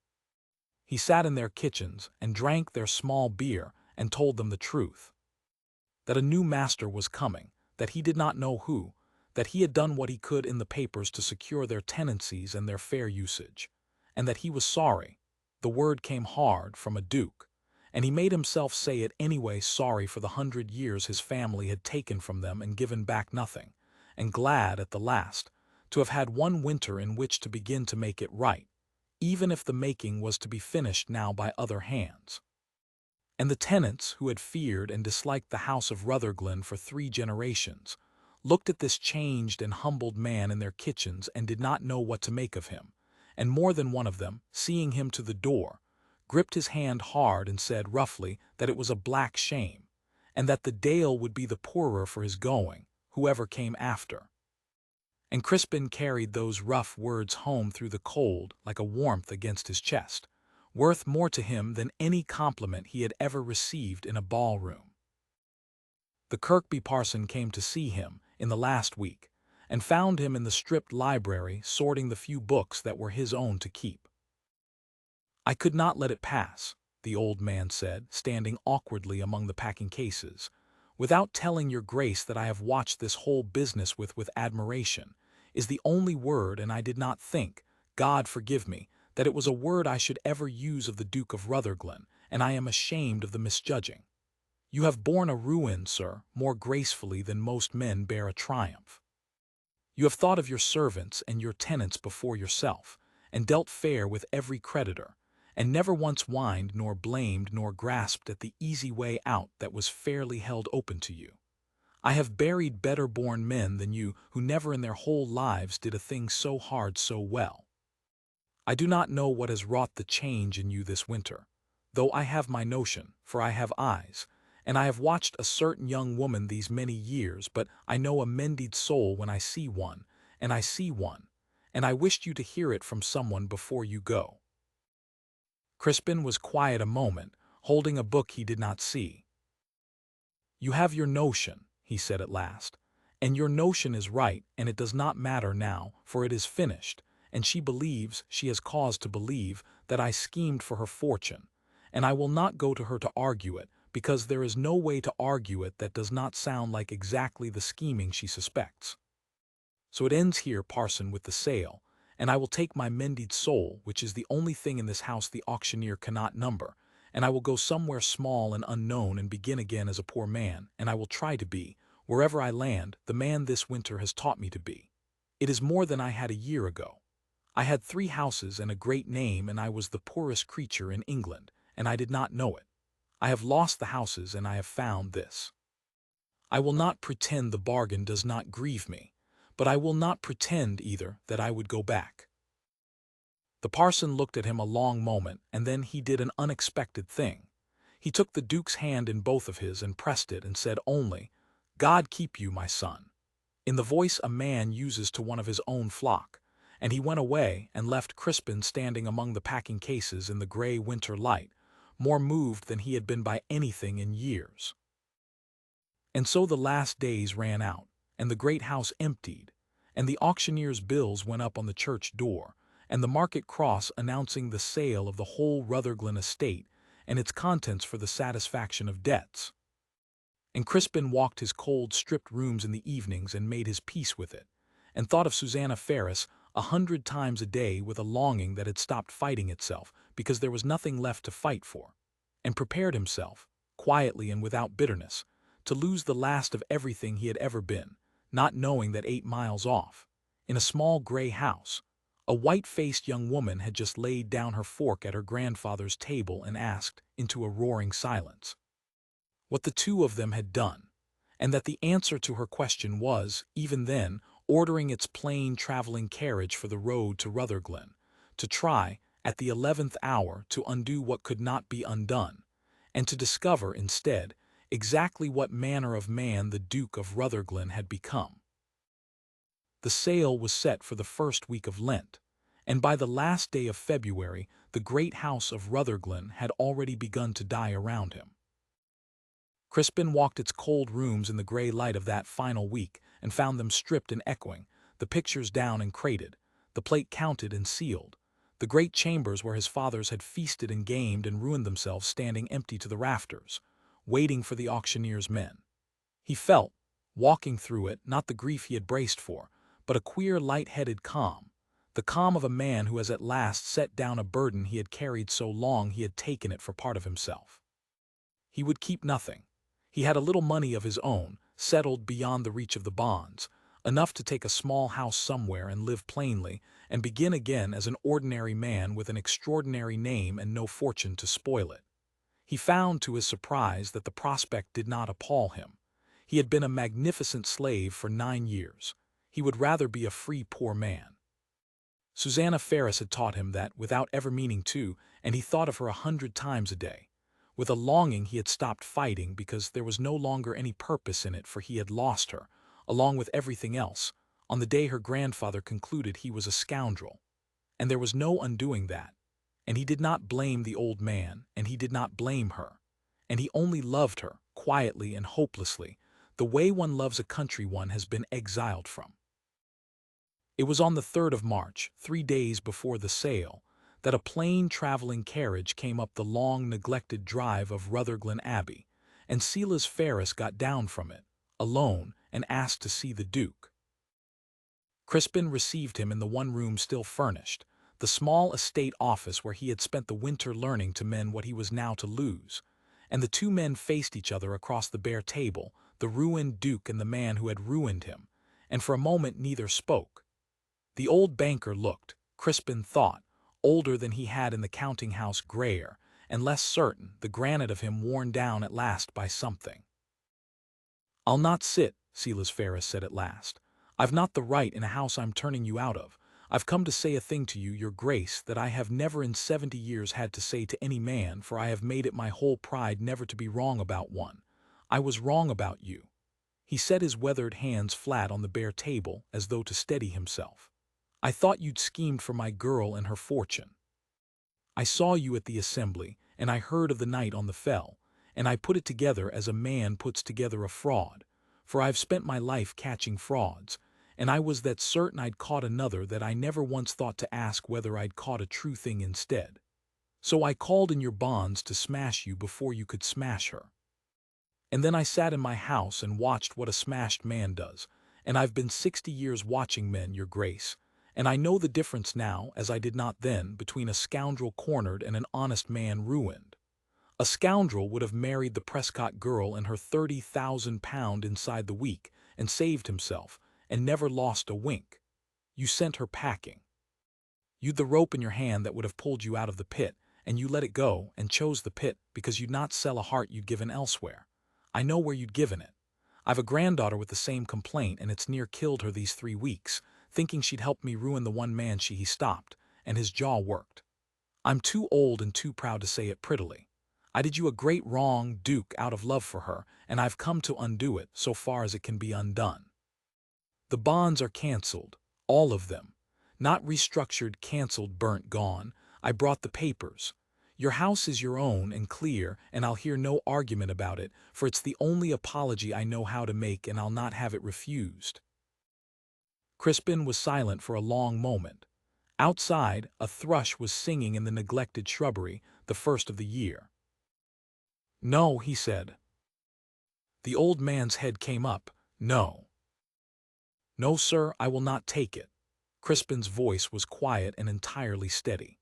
He sat in their kitchens and drank their small beer and told them the truth, that a new master was coming, that he did not know who, that he had done what he could in the papers to secure their tenancies and their fair usage, and that he was sorry. The word came hard from a duke, and he made himself say it anyway, sorry for the 100 years his family had taken from them and given back nothing, and glad at the last to have had one winter in which to begin to make it right, even if the making was to be finished now by other hands. And the tenants, who had feared and disliked the house of Rutherglen for 3 generations, looked at this changed and humbled man in their kitchens and did not know what to make of him, and more than one of them, seeing him to the door, gripped his hand hard and said roughly that it was a black shame, and that the Dale would be the poorer for his going, whoever came after. And Crispin carried those rough words home through the cold like a warmth against his chest, worth more to him than any compliment he had ever received in a ballroom. The Kirkby parson came to see him in the last week, and found him in the stripped library sorting the few books that were his own to keep. "I could not let it pass," the old man said, standing awkwardly among the packing cases, "without telling your grace that I have watched this whole business with admiration, is the only word, and I did not think, God forgive me, that it was a word I should ever use of the Duke of Rutherglen, and I am ashamed of the misjudging. You have borne a ruin, sir, more gracefully than most men bear a triumph." You have thought of your servants and your tenants before yourself, and dealt fair with every creditor, and never once whined nor blamed nor grasped at the easy way out that was fairly held open to you. I have buried better-born men than you who never in their whole lives did a thing so hard so well. I do not know what has wrought the change in you this winter, though I have my notion, for I have eyes, and I have watched a certain young woman these many years, but I know a mended soul when I see one, and I see one, and I wished you to hear it from someone before you go. Crispin was quiet a moment, holding a book he did not see. You have your notion, he said at last, and your notion is right, and it does not matter now, for it is finished, and she believes, she has cause to believe, that I schemed for her fortune, and I will not go to her to argue it, because there is no way to argue it that does not sound like exactly the scheming she suspects. So it ends here, parson, with the sale, and I will take my mended soul, which is the only thing in this house the auctioneer cannot number, and I will go somewhere small and unknown and begin again as a poor man, and I will try to be, wherever I land, the man this winter has taught me to be. It is more than I had a year ago. I had 3 houses and a great name, and I was the poorest creature in England, and I did not know it. I have lost the houses, and I have found this. I will not pretend the bargain does not grieve me, but I will not pretend, either, that I would go back. The parson looked at him a long moment, and then he did an unexpected thing. He took the Duke's hand in both of his and pressed it and said only, "God keep you, my son," in the voice a man uses to one of his own flock, and he went away and left Crispin standing among the packing cases in the gray winter light, more moved than he had been by anything in years. And so the last days ran out, and the great house emptied, and the auctioneer's bills went up on the church door, and the market cross announcing the sale of the whole Rutherglen estate and its contents for the satisfaction of debts. And Crispin walked his cold, stripped rooms in the evenings and made his peace with it, and thought of Susanna Ferris 100 times a day with a longing that had stopped fighting itself because there was nothing left to fight for, and prepared himself, quietly and without bitterness, to lose the last of everything he had ever been, not knowing that 8 miles off, in a small gray house, a white-faced young woman had just laid down her fork at her grandfather's table and asked, into a roaring silence, what the 2 of them had done, and that the answer to her question was, even then, ordering its plain traveling carriage for the road to Rutherglen, to try, at the 11th hour, to undo what could not be undone, and to discover, instead, exactly what manner of man the Duke of Rutherglen had become. The sale was set for the first week of Lent, and by the last day of February the great house of Rutherglen had already begun to die around him. Crispin walked its cold rooms in the gray light of that final week and found them stripped and echoing, the pictures down and crated, the plate counted and sealed, the great chambers where his fathers had feasted and gamed and ruined themselves standing empty to the rafters, waiting for the auctioneer's men. He felt, walking through it, not the grief he had braced for, but a queer light-headed calm, the calm of a man who has at last set down a burden he had carried so long he had taken it for part of himself. He would keep nothing. He had a little money of his own, settled beyond the reach of the bonds, enough to take a small house somewhere and live plainly, and begin again as an ordinary man with an extraordinary name and no fortune to spoil it. He found, to his surprise, that the prospect did not appall him. He had been a magnificent slave for 9 years. He would rather be a free poor man. Susanna Ferris had taught him that without ever meaning to, and he thought of her 100 times a day. With a longing he had stopped fighting because there was no longer any purpose in it, for he had lost her, along with everything else, on the day her grandfather concluded he was a scoundrel. And there was no undoing that. And he did not blame the old man, and he did not blame her. And he only loved her, quietly and hopelessly, the way one loves a country one has been exiled from. It was on the 3rd of March, 3 days before the sale, that a plain traveling carriage came up the long neglected drive of Rutherglen Abbey, and Silas Ferris got down from it, alone, and asked to see the Duke. Crispin received him in the one room still furnished, the small estate office where he had spent the winter learning to mend what he was now to lose, and the 2 men faced each other across the bare table, the ruined Duke and the man who had ruined him, and for a moment neither spoke. The old banker looked, Crispin thought, older than he had in the counting-house, grayer, and less certain, the granite of him worn down at last by something. "I'll not sit," Silas Ferris said at last. "I've not the right in a house I'm turning you out of. I've come to say a thing to you, your grace, that I have never in 70 years had to say to any man, for I have made it my whole pride never to be wrong about one. I was wrong about you." He set his weathered hands flat on the bare table, as though to steady himself. "I thought you'd schemed for my girl and her fortune. I saw you at the assembly, and I heard of the night on the fell, and I put it together as a man puts together a fraud, for I've spent my life catching frauds, and I was that certain I'd caught another that I never once thought to ask whether I'd caught a true thing instead. So I called in your bonds to smash you before you could smash her. And then I sat in my house and watched what a smashed man does, and I've been 60 years watching men, your grace, and I know the difference now, as I did not then, between a scoundrel cornered and an honest man ruined. A scoundrel would have married the Prescott girl and her £30,000 inside the week, and saved himself, and never lost a wink. You sent her packing. You'd the rope in your hand that would have pulled you out of the pit, and you let it go, and chose the pit, because you'd not sell a heart you'd given elsewhere. I know where you'd given it. I've a granddaughter with the same complaint, and it's near killed her these 3 weeks, thinking she'd help me ruin the one man he stopped, and his jaw worked. I'm too old and too proud to say it prettily. I did you a great wrong, Duke, out of love for her, and I've come to undo it, so far as it can be undone. The bonds are cancelled, all of them. Not restructured, cancelled, burnt, gone. I brought the papers. Your house is your own and clear, and I'll hear no argument about it, for it's the only apology I know how to make, and I'll not have it refused." Crispin was silent for a long moment. Outside, a thrush was singing in the neglected shrubbery, the first of the year. "No," he said. The old man's head came up. "No. No, sir, I will not take it." Crispin's voice was quiet and entirely steady.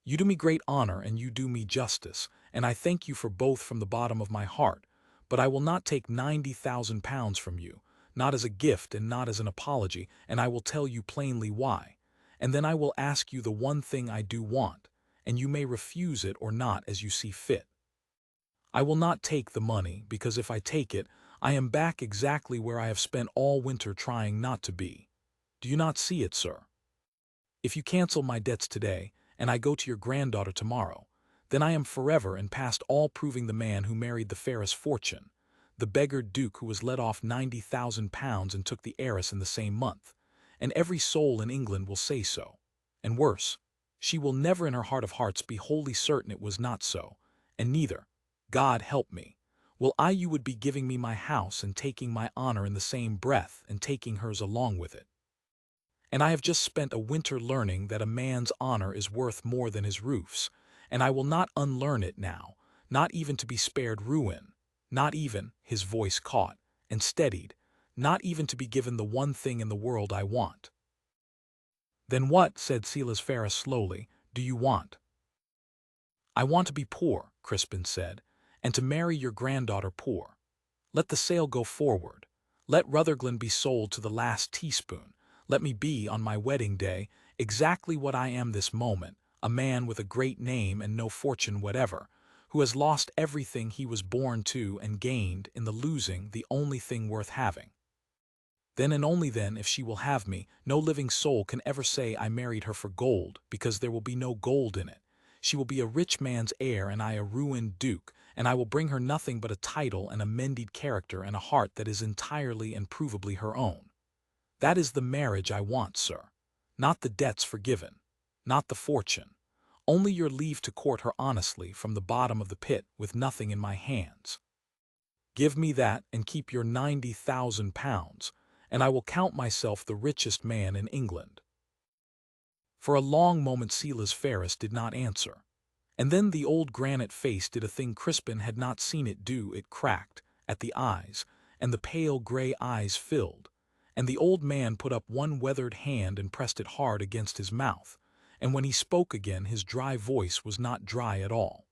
"You do me great honor and you do me justice, and I thank you for both from the bottom of my heart, but I will not take £90,000 from you, not as a gift and not as an apology, and I will tell you plainly why. And then I will ask you the one thing I do want, and you may refuse it or not as you see fit. I will not take the money, because if I take it, I am back exactly where I have spent all winter trying not to be. Do you not see it, sir? If you cancel my debts today, and I go to your granddaughter tomorrow, then I am forever and past all proving the man who married the Ferris fortune, the beggared duke who was let off £90,000 and took the heiress in the same month, and every soul in England will say so. And worse, she will never in her heart of hearts be wholly certain it was not so, and neither, God help me, will I you would be giving me my house and taking my honor in the same breath and taking hers along with it. And I have just spent a winter learning that a man's honor is worth more than his roofs, and I will not unlearn it now, not even to be spared ruin, not even," his voice caught and steadied, "not even to be given the one thing in the world I want." "Then what," said Silas Ferris slowly, "do you want?" "I want to be poor," Crispin said, "and to marry your granddaughter poor. Let the sale go forward. Let Rutherglen be sold to the last teaspoon. Let me be, on my wedding day, exactly what I am this moment, a man with a great name and no fortune whatever, who has lost everything he was born to and gained, in the losing, the only thing worth having. Then and only then, if she will have me, no living soul can ever say I married her for gold, because there will be no gold in it. She will be a rich man's heir and I a ruined duke, and I will bring her nothing but a title and a mended character and a heart that is entirely and provably her own. That is the marriage I want, sir. Not the debts forgiven, not the fortune. Only your leave to court her honestly from the bottom of the pit with nothing in my hands. Give me that and keep your £90,000, and I will count myself the richest man in England." For a long moment Silas Ferris did not answer, and then the old granite face did a thing Crispin had not seen it do. It cracked at the eyes, and the pale gray eyes filled, and the old man put up one weathered hand and pressed it hard against his mouth, and when he spoke again his dry voice was not dry at all.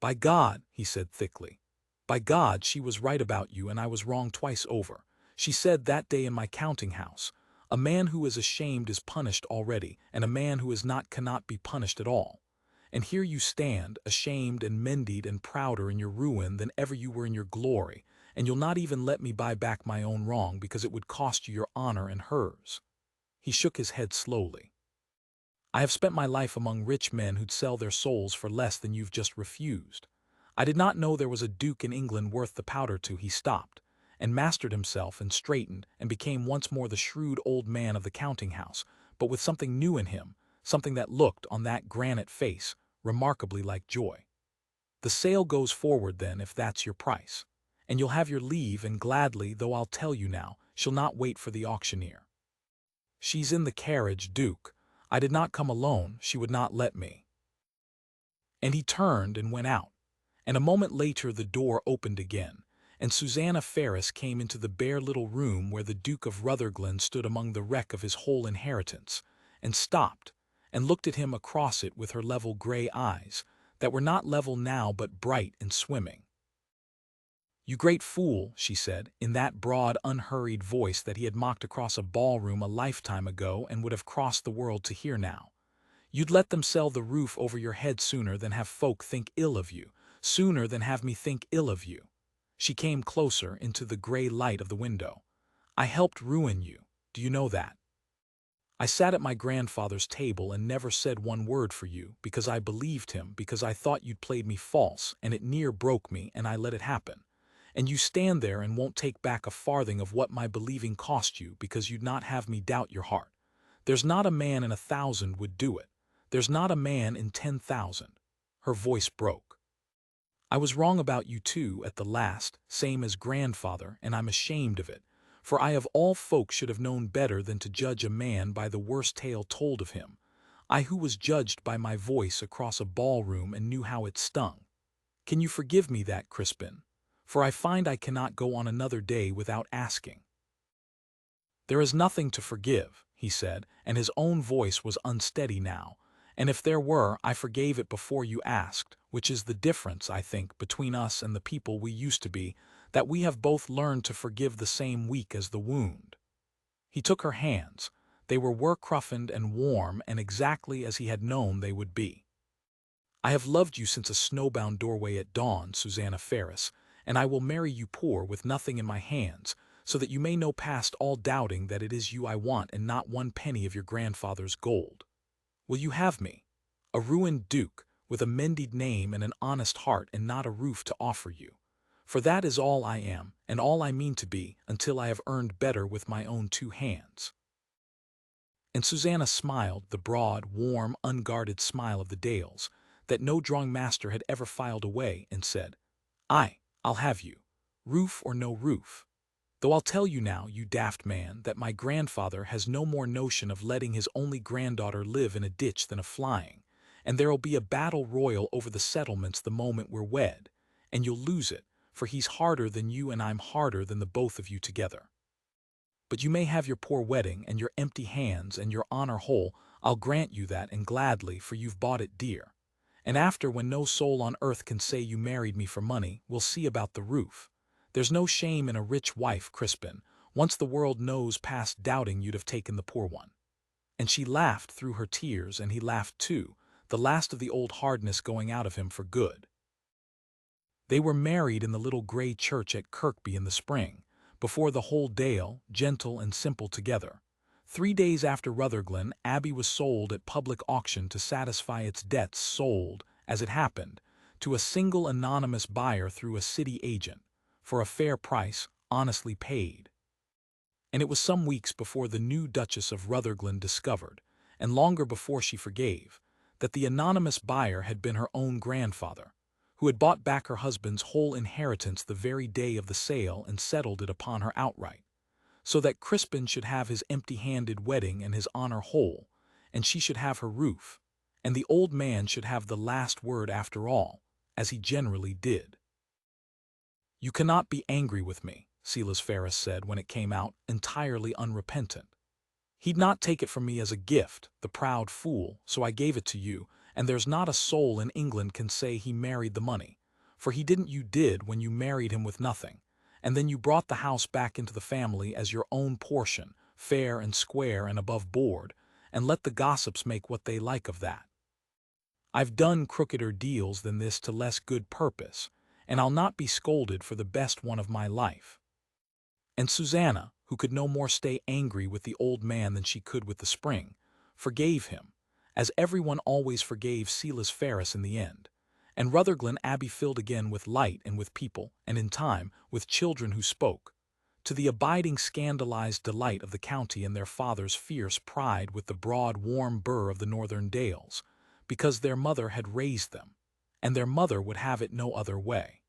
"By God," he said thickly, "by God, she was right about you and I was wrong twice over. She said that day in my counting house, a man who is ashamed is punished already, and a man who is not cannot be punished at all. And here you stand, ashamed and mended and prouder in your ruin than ever you were in your glory, and you'll not even let me buy back my own wrong because it would cost you your honor and hers." He shook his head slowly. "I have spent my life among rich men who'd sell their souls for less than you've just refused. I did not know there was a duke in England worth the powder to." He stopped, and mastered himself and straightened and became once more the shrewd old man of the counting house, but with something new in him, something that looked, on that granite face, remarkably like joy. "The sale goes forward then, if that's your price. And you'll have your leave, and gladly, though I'll tell you now, she'll not wait for the auctioneer. She's in the carriage, Duke. I did not come alone, she would not let me." And he turned and went out, and a moment later the door opened again, and Susanna Ferris came into the bare little room where the Duke of Rutherglen stood among the wreck of his whole inheritance, and stopped, and looked at him across it with her level gray eyes, that were not level now but bright and swimming. "You great fool," she said, in that broad, unhurried voice that he had mocked across a ballroom a lifetime ago and would have crossed the world to hear now. "You'd let them sell the roof over your head sooner than have folk think ill of you, sooner than have me think ill of you." She came closer into the gray light of the window. "I helped ruin you. Do you know that? I sat at my grandfather's table and never said one word for you, because I believed him, because I thought you'd played me false, and it near broke me, and I let it happen. And you stand there and won't take back a farthing of what my believing cost you, because you'd not have me doubt your heart. There's not a man in 1,000 would do it. There's not a man in 10,000. Her voice broke. "I was wrong about you too at the last, same as grandfather, and I'm ashamed of it, for I of all folk should have known better than to judge a man by the worst tale told of him, I who was judged by my voice across a ballroom and knew how it stung. Can you forgive me that, Crispin? For I find I cannot go on another day without asking." "There is nothing to forgive," he said, and his own voice was unsteady now, "and if there were, I forgave it before you asked, which is the difference, I think, between us and the people we used to be, that we have both learned to forgive the same week as the wound." He took her hands. They were work-roughened and warm and exactly as he had known they would be. "I have loved you since a snowbound doorway at dawn, Susanna Ferris, and I will marry you poor with nothing in my hands, so that you may know past all doubting that it is you I want and not one penny of your grandfather's gold. Will you have me? A ruined duke, with a mended name and an honest heart and not a roof to offer you. For that is all I am, and all I mean to be, until I have earned better with my own 2 hands. And Susanna smiled, the broad, warm, unguarded smile of the Dales, that no drawing master had ever filed away, and said, "Aye, I'll have you, roof or no roof. Though I'll tell you now, you daft man, that my grandfather has no more notion of letting his only granddaughter live in a ditch than of flying, and there'll be a battle royal over the settlements the moment we're wed, and you'll lose it, for he's harder than you and I'm harder than the both of you together. But you may have your poor wedding and your empty hands and your honor whole. I'll grant you that, and gladly, for you've bought it dear. And after, when no soul on earth can say you married me for money, we'll see about the roof. There's no shame in a rich wife, Crispin. Once the world knows past doubting you'd have taken the poor one." And she laughed through her tears, and he laughed too, the last of the old hardness going out of him for good. They were married in the little gray church at Kirkby in the spring, before the whole Dale, gentle and simple together. 3 days after Rutherglen, Abbey was sold at public auction to satisfy its debts, sold, as it happened, to a single anonymous buyer through a city agent, for a fair price, honestly paid. And it was some weeks before the new Duchess of Rutherglen discovered, and longer before she forgave, that the anonymous buyer had been her own grandfather, who had bought back her husband's whole inheritance the very day of the sale and settled it upon her outright, so that Crispin should have his empty-handed wedding and his honor whole, and she should have her roof, and the old man should have the last word after all, as he generally did. "You cannot be angry with me," Silas Ferris said when it came out, entirely unrepentant. "He'd not take it from me as a gift, the proud fool, so I gave it to you, and there's not a soul in England can say he married the money, for he didn't. You did when you married him with nothing, and then you brought the house back into the family as your own portion, fair and square and above board, and let the gossips make what they like of that. I've done crookeder deals than this to less good purpose, and I'll not be scolded for the best one of my life." And Susanna, who could no more stay angry with the old man than she could with the spring, forgave him, as everyone always forgave Silas Ferris in the end, and Rutherglen Abbey filled again with light and with people, and in time, with children who spoke, to the abiding scandalized delight of the county and their father's fierce pride with the broad, warm burr of the northern dales, because their mother had raised them, and their mother would have it no other way.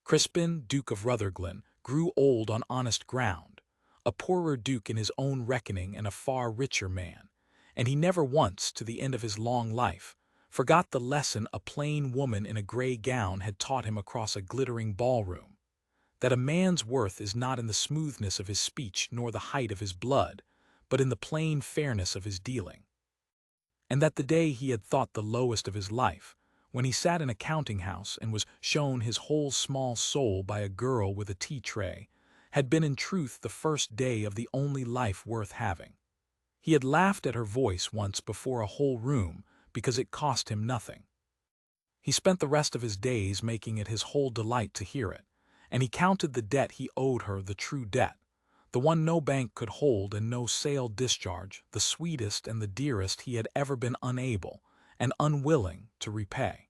Crispin, Duke of Rutherglen, grew old on honest ground, a poorer duke in his own reckoning and a far richer man, and he never once, to the end of his long life, forgot the lesson a plain woman in a gray gown had taught him across a glittering ballroom, that a man's worth is not in the smoothness of his speech nor the height of his blood, but in the plain fairness of his dealing. And that the day he had thought the lowest of his life, when he sat in a counting-house and was shown his whole small soul by a girl with a tea-tray, had been in truth the first day of the only life worth having. He had laughed at her voice once before a whole room because it cost him nothing. He spent the rest of his days making it his whole delight to hear it, and he counted the debt he owed her the true debt, the one no bank could hold and no sale discharge, the sweetest and the dearest he had ever been unable and unwilling to repay.